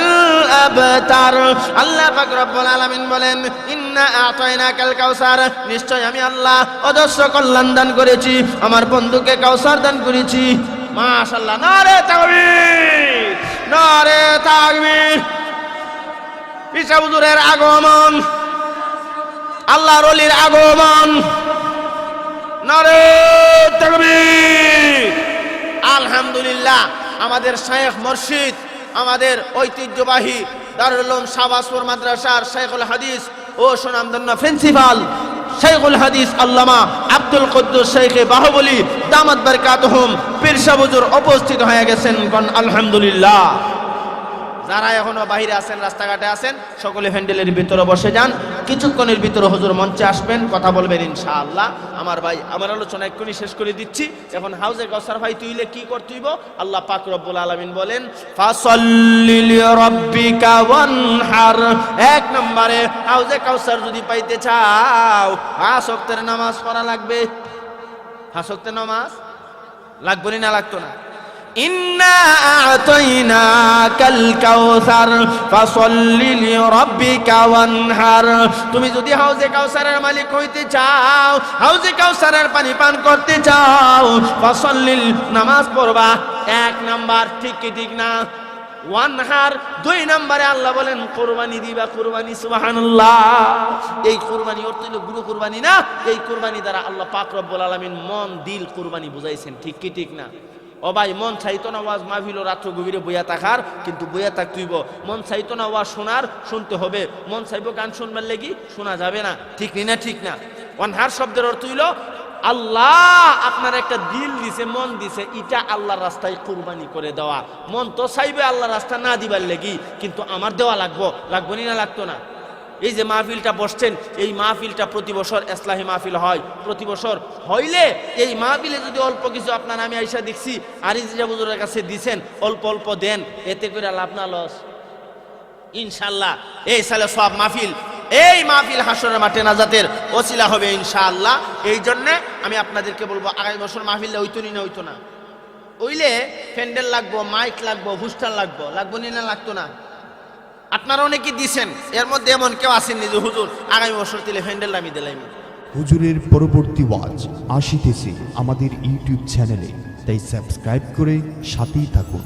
আবতার। আল্লাহ পাক রব্বুল আলামিন বলেন, ইন্না আ'তাইনাকাল কাউসার, নিশ্চয় আমি আল্লাহ অজস্র কল্যাণ দান করেছি, আমার বন্ধুকে কাউসার দান করেছি। মাশাআল্লাহ, নারে তাকবীর, নারে তাকবীর। পিসা হুজুরের আগমন, আল্লাহর ওলির আগমন, নারে তাকবীর। আলহামদুলিল্লাহ, আমাদের শায়েখ মুর্শিদ, আমাদের ঐতিহ্যবাহী দারুল উলুম শাহবাজপুর মাদ্রাসার শাইখুল হাদিস ও সুনামধন্য প্রিন্সিপাল শাইখুল হাদিস আল্লামা আব্দুল কুদ্দুস শাইখে বাহুবলী দামাত বারকাতুহুম পীর সাহেব হুজুর উপস্থিত হয়ে গেছেন। আলহামদুলিল্লাহ। যারা এখনো বাইরে আছেন, রাস্তাঘাটে আছেন, সকলে হ্যান্ডেলের ভিতরে বসে যান। কিছুক্ষণের ভিতরে হুজুর মঞ্চে আসবেন, কথা বলবেন ইনশাআল্লাহ। আমার ভাই, আমার আলোচনা এক্ষুনি শেষ করে দিচ্ছি। এখন হাউজে কাউসার ভাই তুইলে কি করতে হইব? আল্লাহ পাক রব্বুল আলামিন বলেন, ফাসাল্লি লিরাব্বিকা ওয়ানহার। এক নম্বরে হাউজে কাউসার যদি পাইতে চাও, 5 ওয়াক্তের নামাজ পড়া লাগবে। 5 ওয়াক্তের নামাজ লাগবে না? লাগতো না? ইন্না আ'তাইনাকাল কাউসার ফাসাল্লি লিরাব্বিকা ওয়ানহার। তুমি যদি হাউজে কাউসারের মালিক হইতে চাও, হাউজে কাউসারের পানি পান করতে চাও, ফাসাল্লি, নামাজ পড়বা। 1 নাম্বার, ঠিক কি ঠিক না? ওয়ানহার 2 নম্বরে আল্লাহ বলেন কুরবানি দিবা, কুরবানি। সুবহানাল্লাহ। এই কুরবানি অর্থ হলো গুরু কুরবানি না, এই কুরবানি দ্বারা আল্লাহ পাক রব্বুল আলামিন মন দিল কুরবানি বুঝাইছেন। ঠিক কি ঠিক না? ও ভাই মন চাইতো না ওয়াজ মাহফিল ও রাত্র গভীরে বইয়া থাকার, কিন্তু বইয়া থাকতেইব। মন চাইতো না ওয়াজ শোনার, শুনতে হবে। মন চাইবো গান শুনবার লেগি, শোনা যাবে না। ঠিক না? ঠিক না? অনহার শব্দের অর্থ হইল আল্লাহ আপনার একটা দিল দিছে, মন দিছে, এটা আল্লাহর রাস্তায় কুরবানি করে দেওয়া। মন তো চাইবে আল্লাহর রাস্তা না দিবার লেগি, কিন্তু আমার দেওয়া লাগবো না লাগতো না। এই যে মাহফিলটা বসছেন, এই মাহফিলটা প্রতি বছর ইসলাহি মাহফিল হয়, প্রতি বছর হইলে এই মাহফিলে যদি অল্প কিছু আপনার আমি আইসা দেখছি আরিজা হুজুরের কাছে দিছেন, অল্প অল্প দেন, এতে করে লাভ না লস? ইনশাআল্লাহ এই সালে সব মাহফিল, এই মাহফিল হাসরের মাঠে নাজাতের ওসিলা হবে ইনশাআল্লাহ। এই জন্যে আমি আপনাদেরকে বলবো আগামী বছর মাহফিলটা হইতো না হইলে প্যান্ডেল লাগবো, মাইক লাগবো, হুস্টার লাগবো না লাগতো না? আপনারা অনেকে দিছেন, এর মধ্যে এমন কেউ আসেননি যে হুজুর আগামী বছর দিলে প্যান্ডেল আমি দিলাম। হুজুরের পরবর্তী ওয়াজ আসিতেছে আমাদের ইউটিউব চ্যানেলে, তাই সাবস্ক্রাইব করে সাথেই থাকুন।